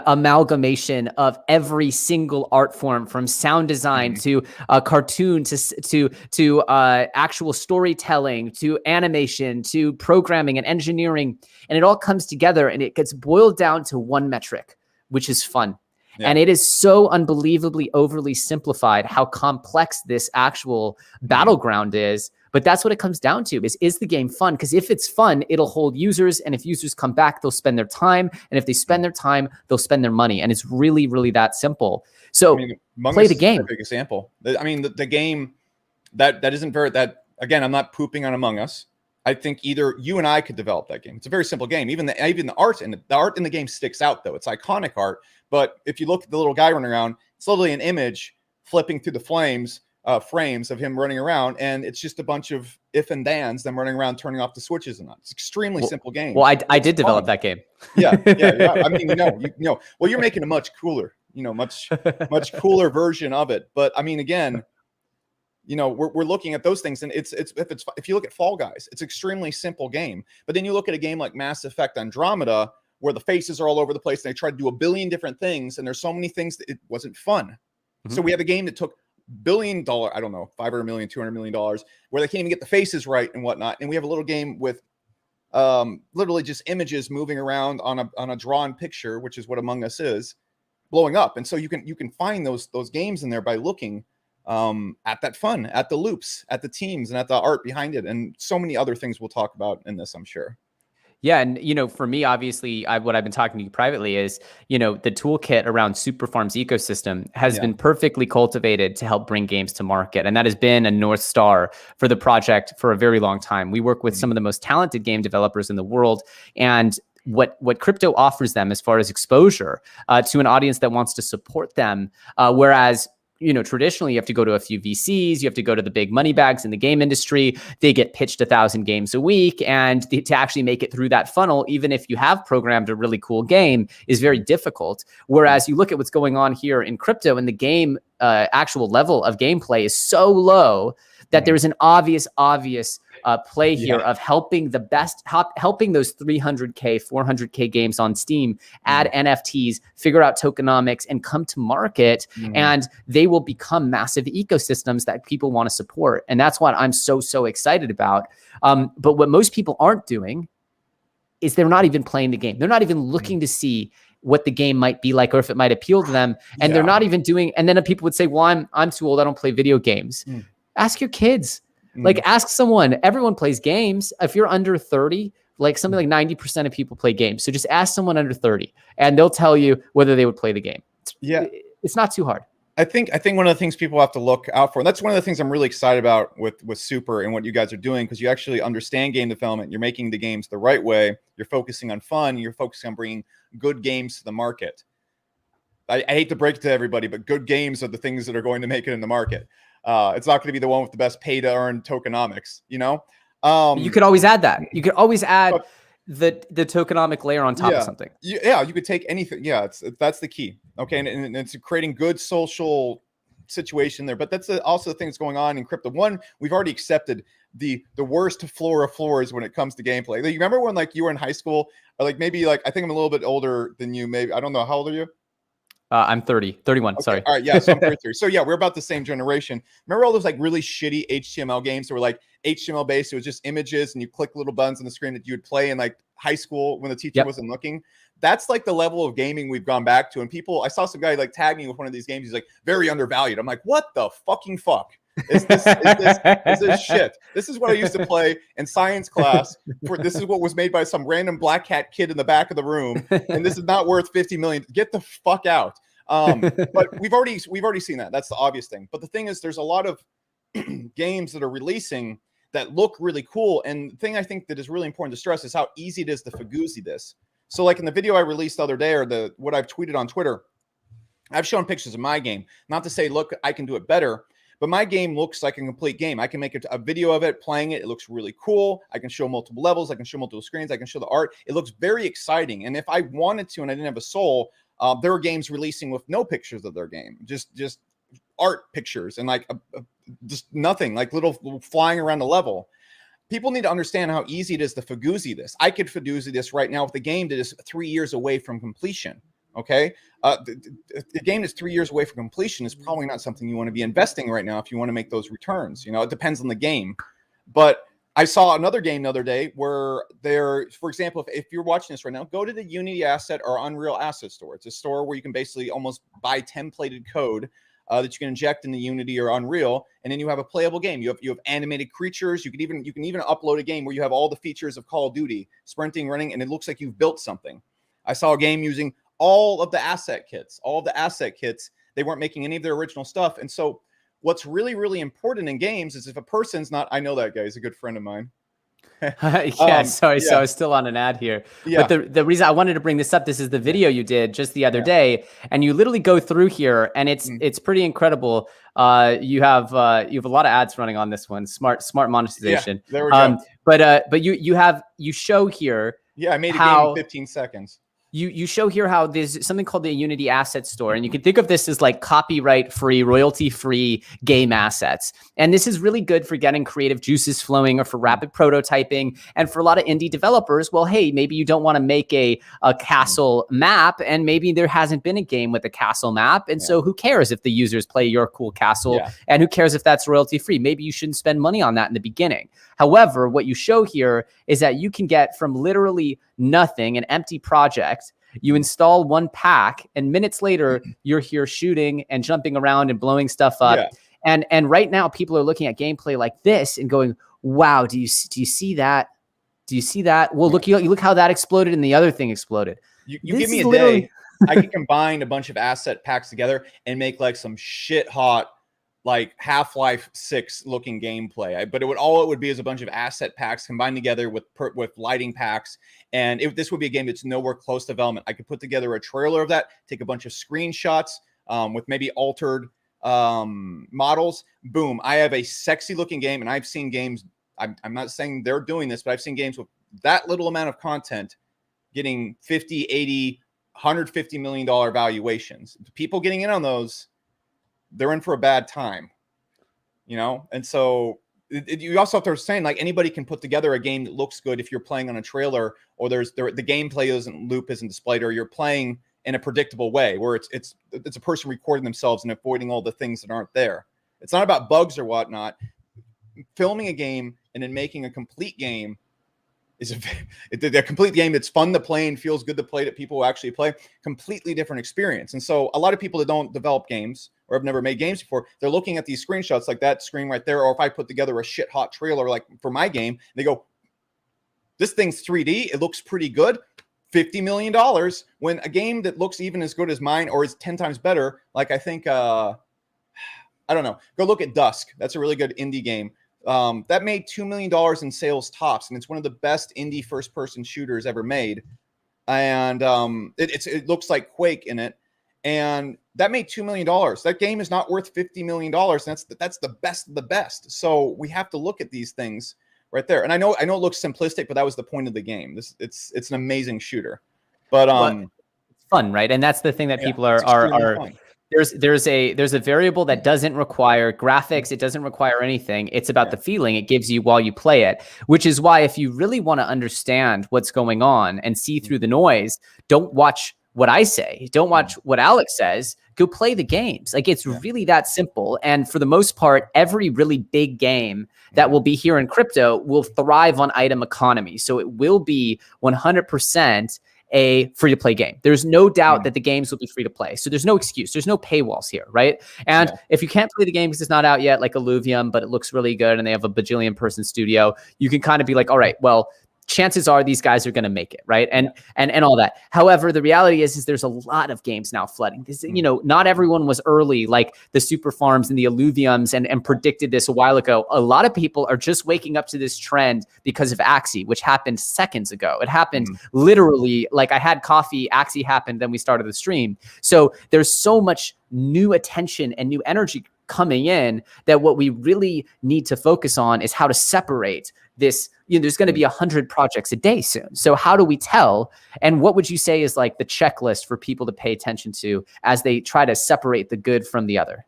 amalgamation of every single art form, from sound design to cartoon to actual storytelling to animation to programming and engineering, and it all comes together and it gets boiled down to one metric, which is fun. Yeah. And it is so unbelievably overly simplified how complex this actual battleground is. But that's what it comes down to is the game fun? Because if it's fun, it'll hold users. And if users come back, they'll spend their time. And if they spend their time, they'll spend their money. And it's really, really that simple. So play the game. Big example. I mean, the game that isn't very, that again, I'm not pooping on Among Us. I think either you and I could develop that game. It's a very simple game. Even the art in the game sticks out though. It's iconic art. But if you look at the little guy running around, it's literally an image flipping through the frames of him running around, and it's just a bunch of if and thans, them running around turning off the switches and on. It's extremely simple game. Well, I did develop that game. Yeah. I mean, well, you're making a much cooler, much cooler version of it. But I mean, again, we're looking at those things, and if you look at Fall Guys, it's extremely simple game. But then you look at a game like Mass Effect Andromeda, where the faces are all over the place, and they try to do a billion different things, and there's so many things that it wasn't fun. So we have a game that took $1 billion, I don't know, $500 million, $200 million, where they can't even get the faces right and whatnot. And we have a little game with literally just images moving around on a drawn picture, which is what Among Us is, blowing up. And so you can find those games in there by looking at that fun, at the loops, at the teams, and at the art behind it, and so many other things we'll talk about in this, I'm sure. Yeah. And, for me, obviously, what I've been talking to you privately is, the toolkit around Superfarm's ecosystem has been perfectly cultivated to help bring games to market. And that has been a North Star for the project for a very long time. We work with some of the most talented game developers in the world. And what crypto offers them as far as exposure to an audience that wants to support them, whereas traditionally you have to go to a few VCs, you have to go to the big money bags in the game industry. They get pitched 1,000 games a week, and to actually make it through that funnel, even if you have programmed a really cool game, is very difficult. Whereas you look at what's going on here in crypto, and the game actual level of gameplay is so low that there's an obvious play here of helping helping those 300K, 400K games on Steam add NFTs, figure out tokenomics, and come to market. And they will become massive ecosystems that people want to support. And that's what I'm so excited about. But what most people aren't doing is they're not even playing the game. They're not even looking to see what the game might be like or if it might appeal to them. And they're not even doing, and then people would say, well, I'm too old. I don't play video games. Ask your kids. Like, ask someone. Everyone plays games. If you're under 30, like something like 90% of people play games. So just ask someone under 30 and they'll tell you whether they would play the game. It's not too hard. I think one of the things people have to look out for, and that's one of the things I'm really excited about with Super and what you guys are doing, because you actually understand game development. You're making the games the right way. You're focusing on fun. You're focusing on bringing good games to the market. I hate to break it to everybody, but good games are the things that are going to make it in the market. It's not going to be the one with the best pay to earn tokenomics, You could always add that. You could always add the tokenomic layer on top of something. Yeah, you could take anything. Yeah, that's the key. Okay, and it's creating good social situation there. But that's also the thing that's going on in crypto. One, we've already accepted the worst floor of floors when it comes to gameplay. You remember when you were in high school, or maybe I think I'm a little bit older than you. Maybe I don't know, how old are you? I'm 31. Okay. Sorry. All right. Yeah. So I'm 33. So yeah, we're about the same generation. Remember all those really shitty HTML games that were HTML based? It was just images and you click little buttons on the screen that you would play in high school when the teacher wasn't looking. That's the level of gaming we've gone back to. And I saw some guy tag me with one of these games. He's very undervalued. I'm like, what the fucking fuck? Is this shit? This is what I used to play in science class. This is what was made by some random black hat kid in the back of the room, and this is not worth 50 million. Get the fuck out. But we've already seen that. That's the obvious thing. But the thing is, there's a lot of games that are releasing that look really cool. And the thing I think that is really important to stress is how easy it is to fagoozy this. So in the video I released the other day, or what I've tweeted on Twitter, I've shown pictures of my game. Not to say, look, I can do it better. but my game looks like a complete game. I can make a video of it, playing it. It looks really cool. I can show multiple levels. I can show multiple screens. I can show the art. It looks very exciting. And if I wanted to, and I didn't have a soul, there are games releasing with no pictures of their game, just art pictures and like just nothing, like little flying around the level. People need to understand how easy it is to Fagoozy this. I could Fagoozy this right now with the game that is 3 years away from completion. Okay, the game that's 3 years away from completion is probably not something you want to be investing right now if you want to make those returns. You know, it depends on the game. But I saw another game the other day where there, for example, if you're watching this right now, go to the Unity Asset or Unreal Asset Store. It's a store where you can basically almost buy templated code that you can inject in the Unity or Unreal, and then you have a playable game. You have animated creatures. You can even upload a game where you have all the features of Call of Duty, sprinting, running, and it looks like you've built something. I saw a game using all of the asset kits. They weren't making any of their original stuff. And so what's really, really important in games is if a person's not, I know that guy, he's a good friend of mine. Sorry. So I was still on an ad here. Yeah. But the reason I wanted to bring this up, this is the video you did just the other day, and you literally go through here, and it's pretty incredible. You have a lot of ads running on this one. Smart monetization. Yeah, there we go. But you show here. Yeah, I made a game in 15 seconds. You show here how there's something called the Unity Asset Store, and you can think of this as like copyright-free, royalty-free game assets. And this is really good for getting creative juices flowing or for rapid prototyping. And for a lot of indie developers, well, hey, maybe you don't want to make a castle map, and maybe there hasn't been a game with a castle map. And so who cares if the users play your cool castle? Yeah. And who cares if that's royalty-free? Maybe you shouldn't spend money on that in the beginning. However, what you show here is that you can get from literally nothing, an empty project, you install one pack, and minutes later, you're here shooting and jumping around and blowing stuff up. Yeah. And right now, people are looking at gameplay like this and going, wow, do you see that? Do you see that? Well, look, you look how that exploded and the other thing exploded. You give me a day, I can combine a bunch of asset packs together and make like some shit hot, like Half-Life 6 looking gameplay. But all it would be is a bunch of asset packs combined together with lighting packs. And this would be a game that's nowhere close to development. I could put together a trailer of that, take a bunch of screenshots with maybe altered models. Boom. I have a sexy looking game, and I've seen games. I'm not saying they're doing this, but I've seen games with that little amount of content getting 50, 80, $150 million valuations. The people getting in on those, they're in for a bad time, you know? And so you also have to understand, like, anybody can put together a game that looks good if you're playing on a trailer, or the gameplay isn't displayed, or you're playing in a predictable way where it's a person recording themselves and avoiding all the things that aren't there. It's not about bugs or whatnot. Filming a game and then making a complete game is a complete game that's fun to play and feels good to play, that people will actually play. Completely different experience. And so a lot of people that don't develop games or have never made games before, they're looking at these screenshots like that screen right there, or if I put together a shit hot trailer like for my game, they go, this thing's 3D, it looks pretty good, $50 million, when a game that looks even as good as mine or is 10 times better, like I think, I don't know, go look at Dusk. That's a really good indie game. That made $2 million in sales tops, and it's one of the best indie first-person shooters ever made. And it looks like Quake in it, and that made $2 million. That game is not worth $50 million. And that's the best of the best. So we have to look at these things right there. And I know it looks simplistic, but that was the point of the game. It's an amazing shooter, but it's fun, right? And that's the thing that people are fun. There's a variable that doesn't require graphics. It doesn't require anything. It's about the feeling it gives you while you play it, which is why if you really want to understand what's going on and see through the noise, don't watch what I say. Don't watch what Alex says. Go play the games. Like, it's really that simple. And for the most part, every really big game that will be here in crypto will thrive on item economy. So it will be 100% a free-to-play game. There's no doubt that the games will be free to play. So there's no excuse. There's no paywalls here, right? And if you can't play the game because it's not out yet, like Elluvium, but it looks really good and they have a bajillion person studio, you can kind of be like, all right, well, chances are these guys are going to make it, right? And all that. However, the reality is there's a lot of games now flooding. This, not everyone was early, like the Super Farms and the Elluviums, and predicted this a while ago. A lot of people are just waking up to this trend because of Axie, which happened seconds ago. It happened literally, like I had coffee, Axie happened, then we started the stream. So there's so much new attention and new energy coming in, that what we really need to focus on is how to separate this. There's going to be 100 projects a day soon. So how do we tell? And what would you say is like the checklist for people to pay attention to as they try to separate the good from the other?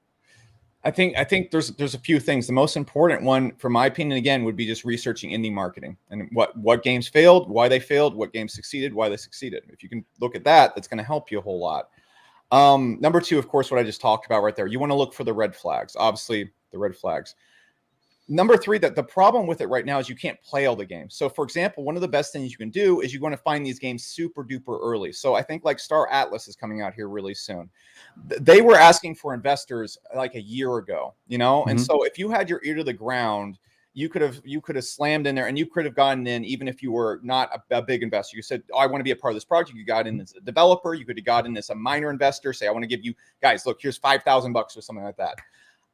I think there's a few things. The most important one, from my opinion, again, would be just researching indie marketing and what games failed, why they failed, what games succeeded, why they succeeded. If you can look at that, that's going to help you a whole lot. Number two, of course, what I just talked about right there. You want to look for the red flags. Obviously, the red flags. Number three, that the problem with it right now is you can't play all the games. So, for example, one of the best things you can do is you want to find these games super duper early. So I think like Star Atlas is coming out here really soon. They were asking for investors like a year ago, and so if you had your ear to the ground, you could have slammed in there, and you could have gotten in even if you were not a big investor. You said, I want to be a part of this project. You got in as a developer. You could have gotten as a minor investor. Say, I want to give you guys, look, here's $5,000 or something like that.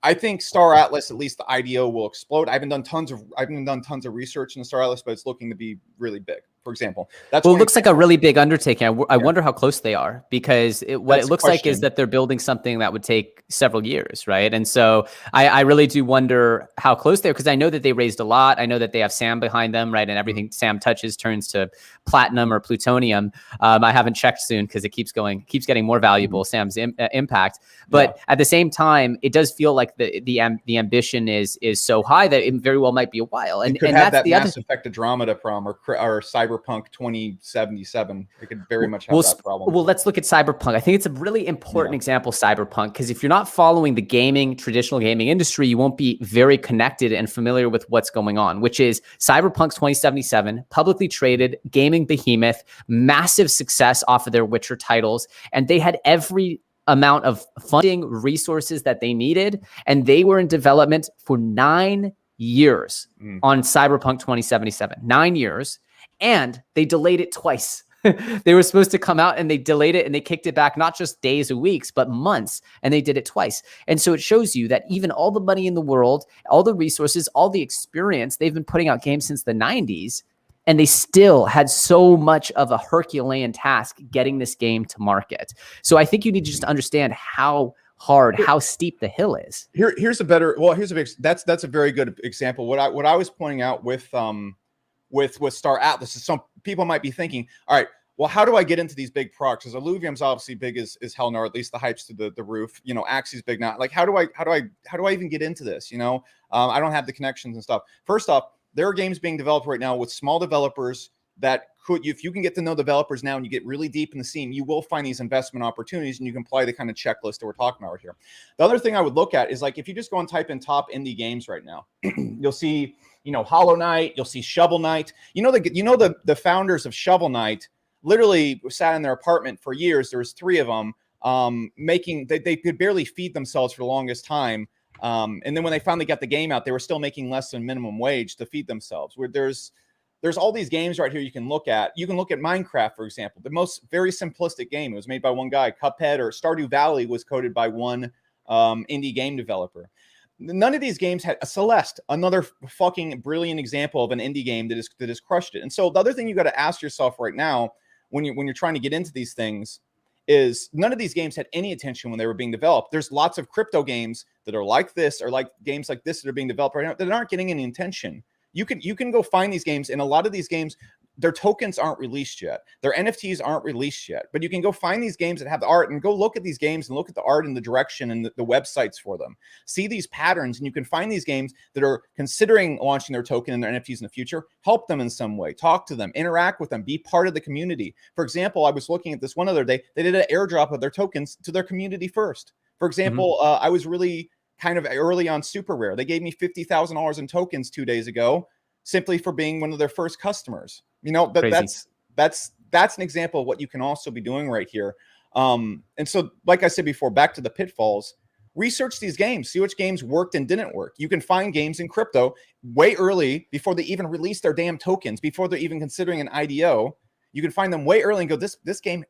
I think Star Atlas, at least the IDO, will explode. I haven't done tons of research in the Star Atlas, but it's looking to be really big. For example, it looks like a really big undertaking. I wonder how close they are, because what it looks like is that they're building something that would take several years, right? And so I really do wonder how close they are, because I know that they raised a lot. I know that they have Sam behind them, right? And everything Sam touches turns to platinum or plutonium. I haven't checked soon because it keeps getting more valuable, Sam's impact. But at the same time, it does feel like the ambition is so high that it very well might be a while. And could and have that's that the Mass Effect Andromeda problem, or Cyberpunk 2077. It could very much have that problem. Well, let's look at Cyberpunk. I think it's a really important example, Cyberpunk, because if you're not following the traditional gaming industry, you won't be very connected and familiar with what's going on, which is Cyberpunk 2077, publicly traded gaming behemoth, massive success off of their Witcher titles. And they had every amount of funding, resources that they needed. And they were in development for 9 years on Cyberpunk 2077, 9 years. And they delayed it twice. They were supposed to come out and they delayed it, and they kicked it back, not just days or weeks, but months. And they did it twice. And so it shows you that even all the money in the world, all the resources, all the experience, they've been putting out games since the 90s, and they still had so much of a Herculean task getting this game to market. So I think you need to just understand how hard, how steep the hill is. Here's that's a very good example. What I was pointing out with Star Atlas is, some people might be thinking, all right, well, how do I get into these big products? Because Elluvium's obviously big as hell now, or at least the hype's to the roof. Axie's big now. Like, how do I even get into this? I don't have the connections and stuff. First off, there are games being developed right now with small developers that if you can get to know developers now and you get really deep in the scene, you will find these investment opportunities, and you can apply the kind of checklist that we're talking about here. The other thing I would look at is, like, if you just go and type in top indie games right now, you'll see, Hollow Knight, you'll see Shovel Knight. The founders of Shovel Knight literally sat in their apartment for years. There was 3 of them, they could barely feed themselves for the longest time. And then when they finally got the game out, they were still making less than minimum wage to feed themselves. Where there's all these games right here you can look at. You can look at Minecraft, for example, very simplistic game. It was made by one guy. Cuphead or Stardew Valley was coded by one indie game developer. None of these games had a Celeste, another fucking brilliant example of an indie game that has crushed it. And so the other thing you got to ask yourself right now, when you're trying to get into these things, is none of these games had any attention when they were being developed. There's lots of crypto games that are like this, or like games like this that are being developed right now that aren't getting any attention. You can go find these games, and a lot of these games, their tokens aren't released yet. Their NFTs aren't released yet. But you can go find these games that have the art, and go look at these games and look at the art and the direction and the websites for them. See these patterns, and you can find these games that are considering launching their token and their NFTs in the future. Help them in some way. Talk to them. Interact with them. Be part of the community. For example, I was looking at this one other day. They did an airdrop of their tokens to their community first. For example, I was really kind of early on Super Rare. They gave me $50,000 in tokens 2 days ago, simply for being one of their first customers. That's an example of what you can also be doing right here. And so, like I said before, back to the pitfalls, research these games, see which games worked and didn't work. You can find games in crypto way early, before they even release their damn tokens, before they're even considering an IDO. You can find them way early and go, this game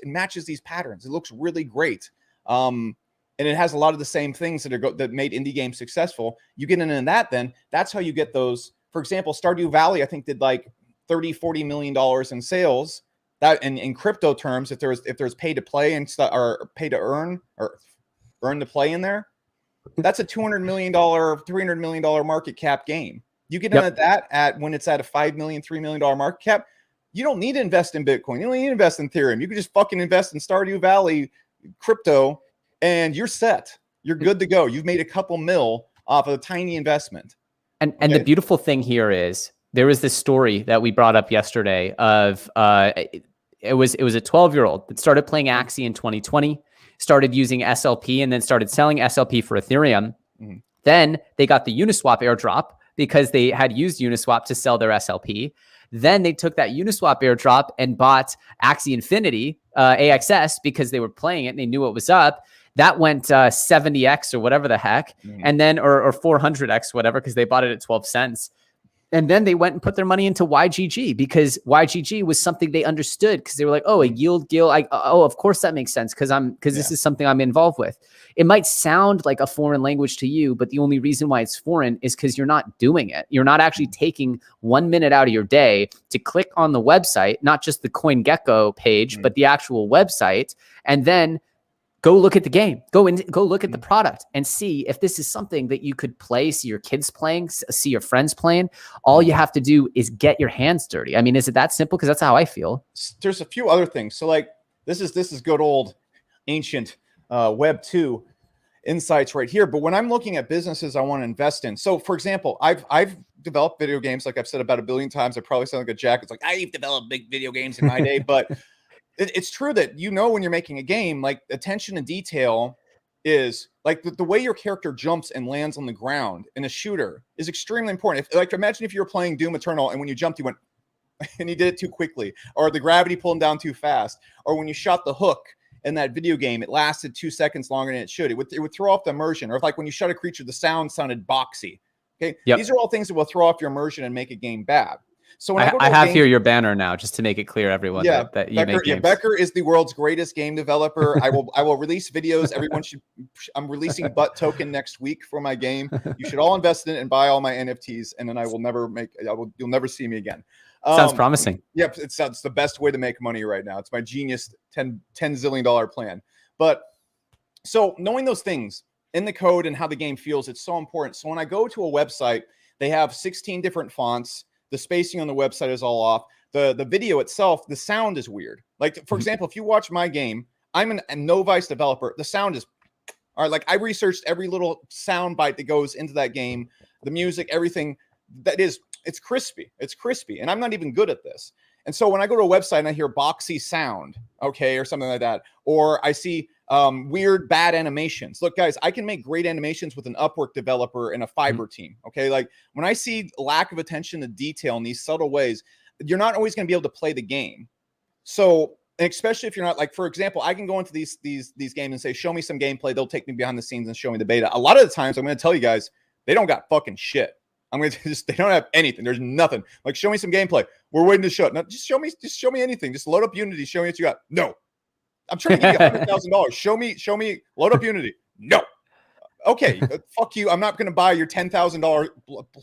matches these patterns. It looks really great. And it has a lot of the same things that made indie games successful. You get into that, then that's how you get those. For example, Stardew Valley, I think, did like $30-40 million in sales. That in crypto terms, if there's pay to play and stuff, or pay to earn, or earn to play in there, That's a $200 million, $300 million market cap game. You get into that when it's at a $5 million, $3 million market cap. You don't need to invest in Bitcoin. You don't need to invest in Ethereum. You can just fucking invest in Stardew Valley crypto and you're set. You're good to go. You've made a couple mil off of a tiny investment. And the beautiful thing here is there was this story that we brought up yesterday of it was a 12-year-old that started playing Axie in 2020, started using SLP, and then started selling SLP for Ethereum. Mm-hmm. Then they got the Uniswap airdrop because they had used Uniswap to sell their SLP. Then they took that Uniswap airdrop and bought Axie Infinity, AXS, because they were playing it and they knew what was up. That went 70x or whatever the heck, and then or 400x, whatever, because they bought it at 12 cents. And then they went and put their money into YGG because YGG was something they understood because they were like, oh, a yield guild. Oh, of course that makes sense because this is something I'm involved with. It might sound like a foreign language to you, but the only reason why it's foreign is because you're not doing it. You're not actually taking 1 minute out of your day to click on the website, not just the CoinGecko page, but the actual website, and then go look at the game, go look at the product and see if this is something that you could play, see your kids playing, see your friends playing. All you have to do is get your hands dirty. I mean, is it that simple? Because that's how I feel. There's a few other things. So like, this is good old ancient Web 2 insights right here. But when I'm looking at businesses I want to invest in, so for example, I've developed video games, like I've said about 1 billion times. I probably sound like a jack. It's like, I've developed big video games in my day, but it's true that, when you're making a game, like attention to detail is like the way your character jumps and lands on the ground in a shooter is extremely important. Imagine if you were playing Doom Eternal and when you jumped, you went and you did it too quickly, or the gravity pulling down too fast, or when you shot the hook in that video game, it lasted 2 seconds longer than it should. It would throw off the immersion. Or if, like, when you shot a creature, the sound sounded boxy. Okay, these are all things that will throw off your immersion and make a game bad. So when I have here your banner now, just to make it clear, everyone, that you Becker, make games. Becker is the world's greatest game developer. I will release videos. Everyone should. I'm releasing Butt Token next week for my game. You should all invest in it and buy all my NFTs, and then I will never you'll never see me again. Sounds promising. Yep, it's the best way to make money right now. It's my genius $10 zillion plan. But so knowing those things in the code and how the game feels, it's so important. So when I go to a website, they have 16 different fonts. The spacing on the website is all off. The video itself, the sound is weird. Like, for example, if you watch my game, I'm a novice developer. The sound is all right. Like, I researched every little sound bite that goes into that game, the music, everything. It's crispy. It's crispy. And I'm not even good at this. And so when I go to a website and I hear boxy sound, okay, or something like that, or I see weird, bad animations. Look, guys, I can make great animations with an Upwork developer and a Fiverr team, okay? Like, when I see lack of attention to detail in these subtle ways, you're not always going to be able to play the game. So, especially if you're not, like, for example, I can go into these games and say, show me some gameplay. They'll take me behind the scenes and show me the beta. A lot of the times, I'm going to tell you guys, they don't got fucking shit. They don't have anything. There's nothing. Like, show me some gameplay. We're waiting to show it. No, just show me anything. Just load up Unity. Show me what you got. No. I'm trying to give you $100,000. Show me, load up Unity. No. Okay. Fuck you. I'm not going to buy your $10,000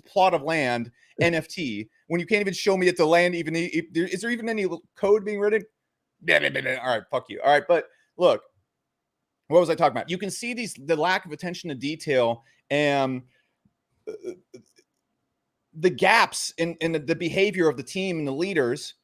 plot of land NFT when you can't even show me at the land. Is there even any code being written? All right. Fuck you. All right. But look, what was I talking about? You can see the lack of attention to detail and the gaps in the behavior of the team and the leaders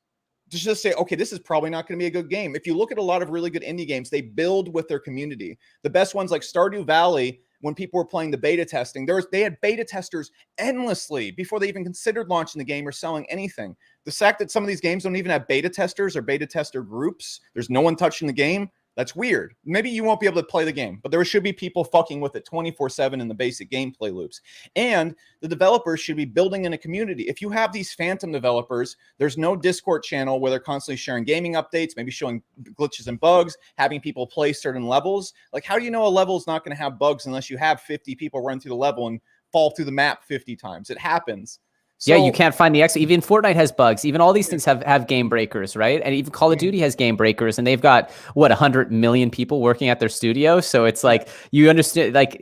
to just say, okay, this is probably not going to be a good game. If you look at a lot of really good indie games, they build with their community. The best ones, like Stardew Valley, when people were playing the beta testing, they had beta testers endlessly before they even considered launching the game or selling anything. The fact that some of these games don't even have beta testers or beta tester groups, there's no one touching the game, that's weird. Maybe you won't be able to play the game, but there should be people fucking with it 24/7 in the basic gameplay loops. And the developers should be building in a community. If you have these phantom developers, there's no Discord channel where they're constantly sharing gaming updates, maybe showing glitches and bugs, having people play certain levels. Like, how do you know a level is not going to have bugs unless you have 50 people run through the level and fall through the map 50 times? It happens. So, yeah, you can't find the X. Even Fortnite has bugs. Even all these things have game breakers, right? And even Call of Duty has game breakers, and they've got 100 million people working at their studio. So it's like, you understand, like,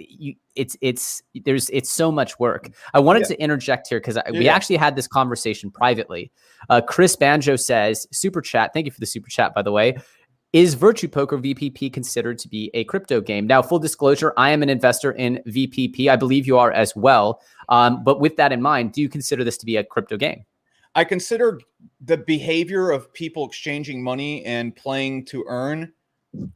it's so much work. I wanted to interject here because we actually had this conversation privately. Chris Banjo says, super chat. Thank you for the super chat, by the way. is Virtue Poker VPP considered to be a crypto game? Now, full disclosure, I am an investor in VPP. I believe you are as well. But with that in mind, do you consider this to be a crypto game? I consider the behavior of people exchanging money and playing to earn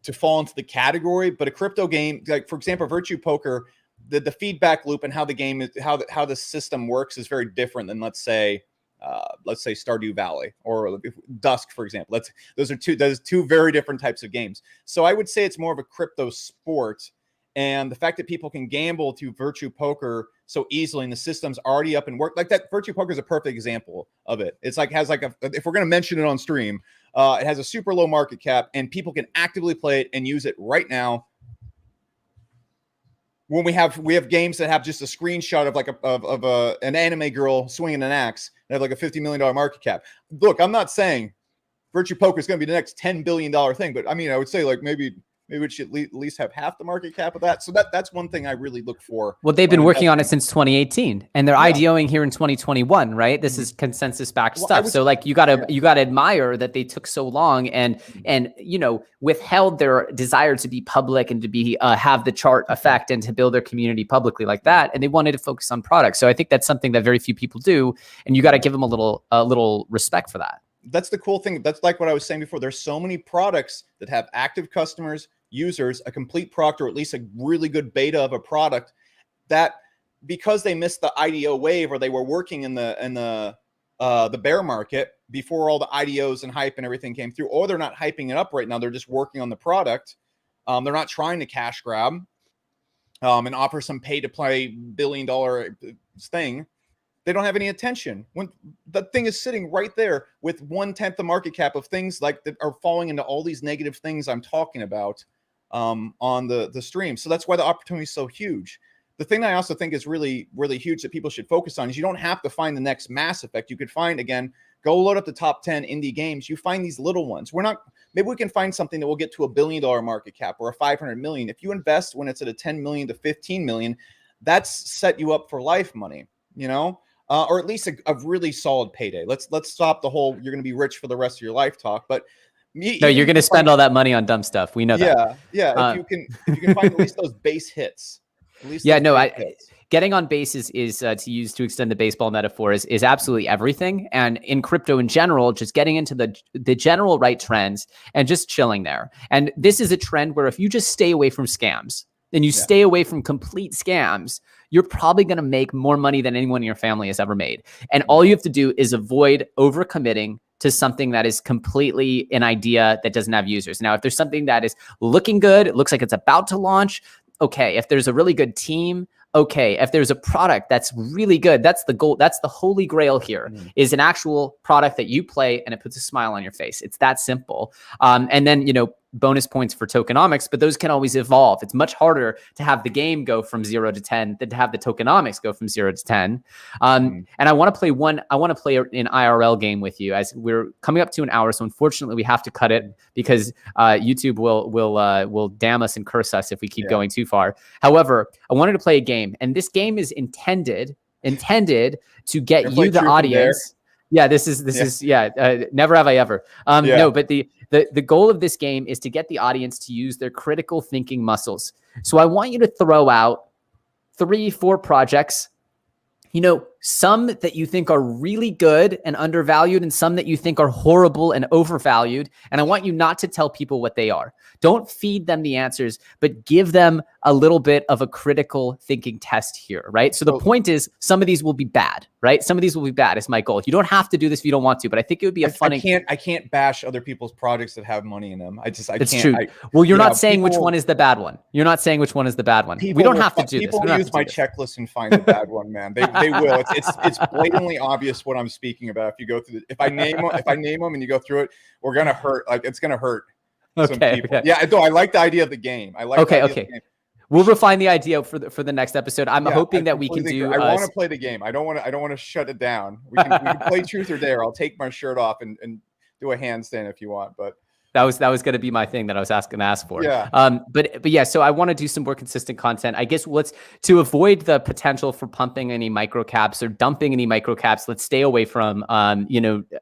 to fall into the category. But a crypto game, like for example, Virtue Poker, the feedback loop and how the game is, how the system works is very different than let's say Stardew Valley or Dusk, for example. Those are two very different types of games. So I would say it's more of a crypto sport. And the fact that people can gamble to Virtue Poker so easily and the system's already up and work like that. Virtue Poker is a perfect example of it. It's like, if we're going to mention it on stream, it has a super low market cap and people can actively play it and use it right now. When we have games that have just a screenshot of an anime girl swinging an axe and have like a $50 million market cap. Look, I'm not saying Virtue Poker is going to be the next $10 billion thing, but I mean, I would say like maybe it should at least have half the market cap of that. So that's one thing I really look for. Well, they've been working on it since 2018 and they're IDOing here in 2021, right? This is consensus backed stuff. So like you gotta admire that they took so long and withheld their desire to be public and to be have the chart effect and to build their community publicly like that. And they wanted to focus on products. So I think that's something that very few people do. And you got to give them a little respect for that. That's the cool thing. That's like what I was saying before. There's so many products that have active customers, users, a complete product, or at least a really good beta of a product that because they missed the IDO wave or they were working in the bear market before all the IDOs and hype and everything came through, or they're not hyping it up right now. They're just working on the product. They're not trying to cash grab and offer some pay to play $1 billion thing. They don't have any attention when the thing is sitting right there with 1/10 the market cap of things like that are falling into all these negative things I'm talking about on the stream. So that's why the opportunity is so huge. The thing that I also think is really, really huge that people should focus on is you don't have to find the next Mass Effect. You could find, again, go load up the top 10 indie games. You find these little ones. Maybe we can find something that will get to $1 billion market cap or a 500 million. If you invest when it's at a 10 million to 15 million, that's set you up for life money, or at least a really solid payday. Let's stop the whole you're going to be rich for the rest of your life talk. But no, you're going to spend all that money on dumb stuff. We know that. Yeah. If you can find at least those base hits. Getting on base is to use to extend the baseball metaphor is absolutely everything. And in crypto in general, just getting into the general right trends and just chilling there. And this is a trend where if you just stay away from scams and you stay away from complete scams, you're probably going to make more money than anyone in your family has ever made. And all you have to do is avoid overcommitting to something that is completely an idea that doesn't have users. Now, if there's something that is looking good, it looks like it's about to launch, okay. If there's a really good team, okay. If there's a product that's really good, that's the goal. That's the holy grail here is an actual product that you play and it puts a smile on your face. It's that simple. And then, bonus points for tokenomics, but those can always evolve. It's much harder to have the game go from 0 to 10 than to have the tokenomics go from 0 to 10. And I want to play an IRL game with you as we're coming up to an hour. So unfortunately we have to cut it because YouTube will damn us and curse us if we keep going too far. However, I wanted to play a game, and this game is intended to get you, the audience. Yeah, this is never have I ever. No, but the goal of this game is to get the audience to use their critical thinking muscles. So I want you to throw out 3-4 projects, some that you think are really good and undervalued and some that you think are horrible and overvalued. And I want you not to tell people what they are. Don't feed them the answers, but give them a little bit of a critical thinking test here, right? So the point is some of these will be bad, right? Some of these will be bad is my goal. You don't have to do this if you don't want to, but I think it would be I can't bash other people's projects that have money in them. It's true. Well, you're not saying which one is the bad one. You're not saying which one is the bad one. We don't have to do this. People use my checklist and find the bad one, man. They will. It's blatantly obvious what I'm speaking about. If you go through if I name them and you go through it, we're gonna hurt. Like it's gonna hurt some people. Yeah, I like the idea of the game. I like. Okay. We'll refine the idea for the next episode. I'm hoping that we can do. I want to play the game. I don't want to shut it down. We can play truth or dare. I'll take my shirt off and do a handstand if you want, but. That was going to be my thing that I was going to ask for. Yeah. But yeah, so I want to do some more consistent content. I guess to avoid the potential for pumping any micro caps or dumping any micro caps, let's stay away from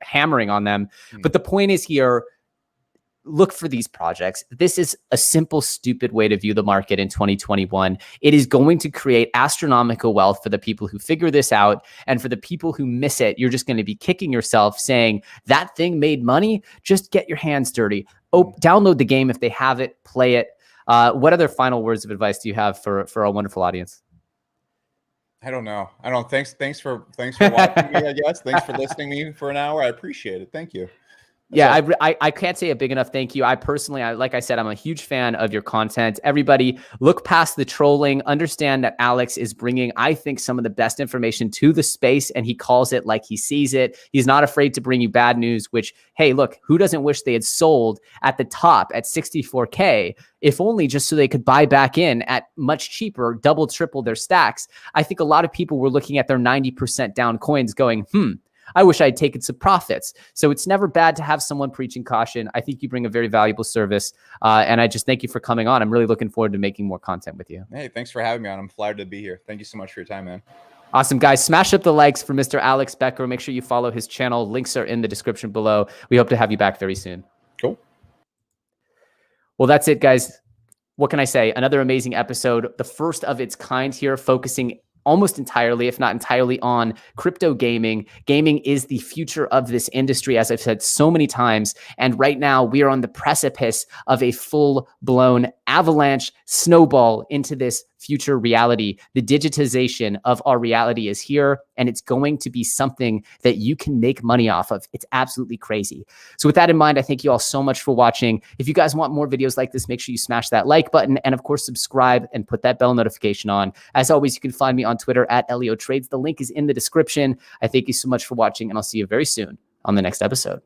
hammering on them. But the point is here, look for these projects. This is a simple, stupid way to view the market in 2021. It is going to create astronomical wealth for the people who figure this out. And for the people who miss it, you're just going to be kicking yourself saying that thing made money. Just get your hands dirty. Download the game if they have it, play it. What other final words of advice do you have for our wonderful audience? I don't know. Thanks for watching me, I guess. Thanks for listening to me for an hour. I appreciate it. Thank you. Yeah, I can't say a big enough thank you. I personally, like I said, I'm a huge fan of your content. Everybody, look past the trolling. Understand that Alex is bringing, I think, some of the best information to the space, and he calls it like he sees it. He's not afraid to bring you bad news, which, hey, look, who doesn't wish they had sold at the top at 64K, if only just so they could buy back in at much cheaper, double, triple their stacks? I think a lot of people were looking at their 90% down coins going, I wish I'd taken some profits. So it's never bad to have someone preaching caution. I think you bring a very valuable service. And I just thank you for coming on. I'm really looking forward to making more content with you. Hey, thanks for having me on. I'm flattered to be here. Thank you so much for your time, man. Awesome, guys. Smash up the likes for Mr. Alex Becker. Make sure you follow his channel. Links are in the description below. We hope to have you back very soon. Cool. Well, that's it, guys. What can I say? Another amazing episode. The first of its kind here, focusing almost entirely, if not entirely, on crypto gaming. Gaming is the future of this industry, as I've said so many times. And right now we are on the precipice of a full-blown avalanche snowball into this future reality. The digitization of our reality is here, and it's going to be something that you can make money off of. It's absolutely crazy. So with that in mind, I thank you all so much for watching. If you guys want more videos like this, make sure you smash that like button, and of course, subscribe and put that bell notification on. As always, you can find me on Twitter at EllioTrades. The link is in the description. I thank you so much for watching, and I'll see you very soon on the next episode.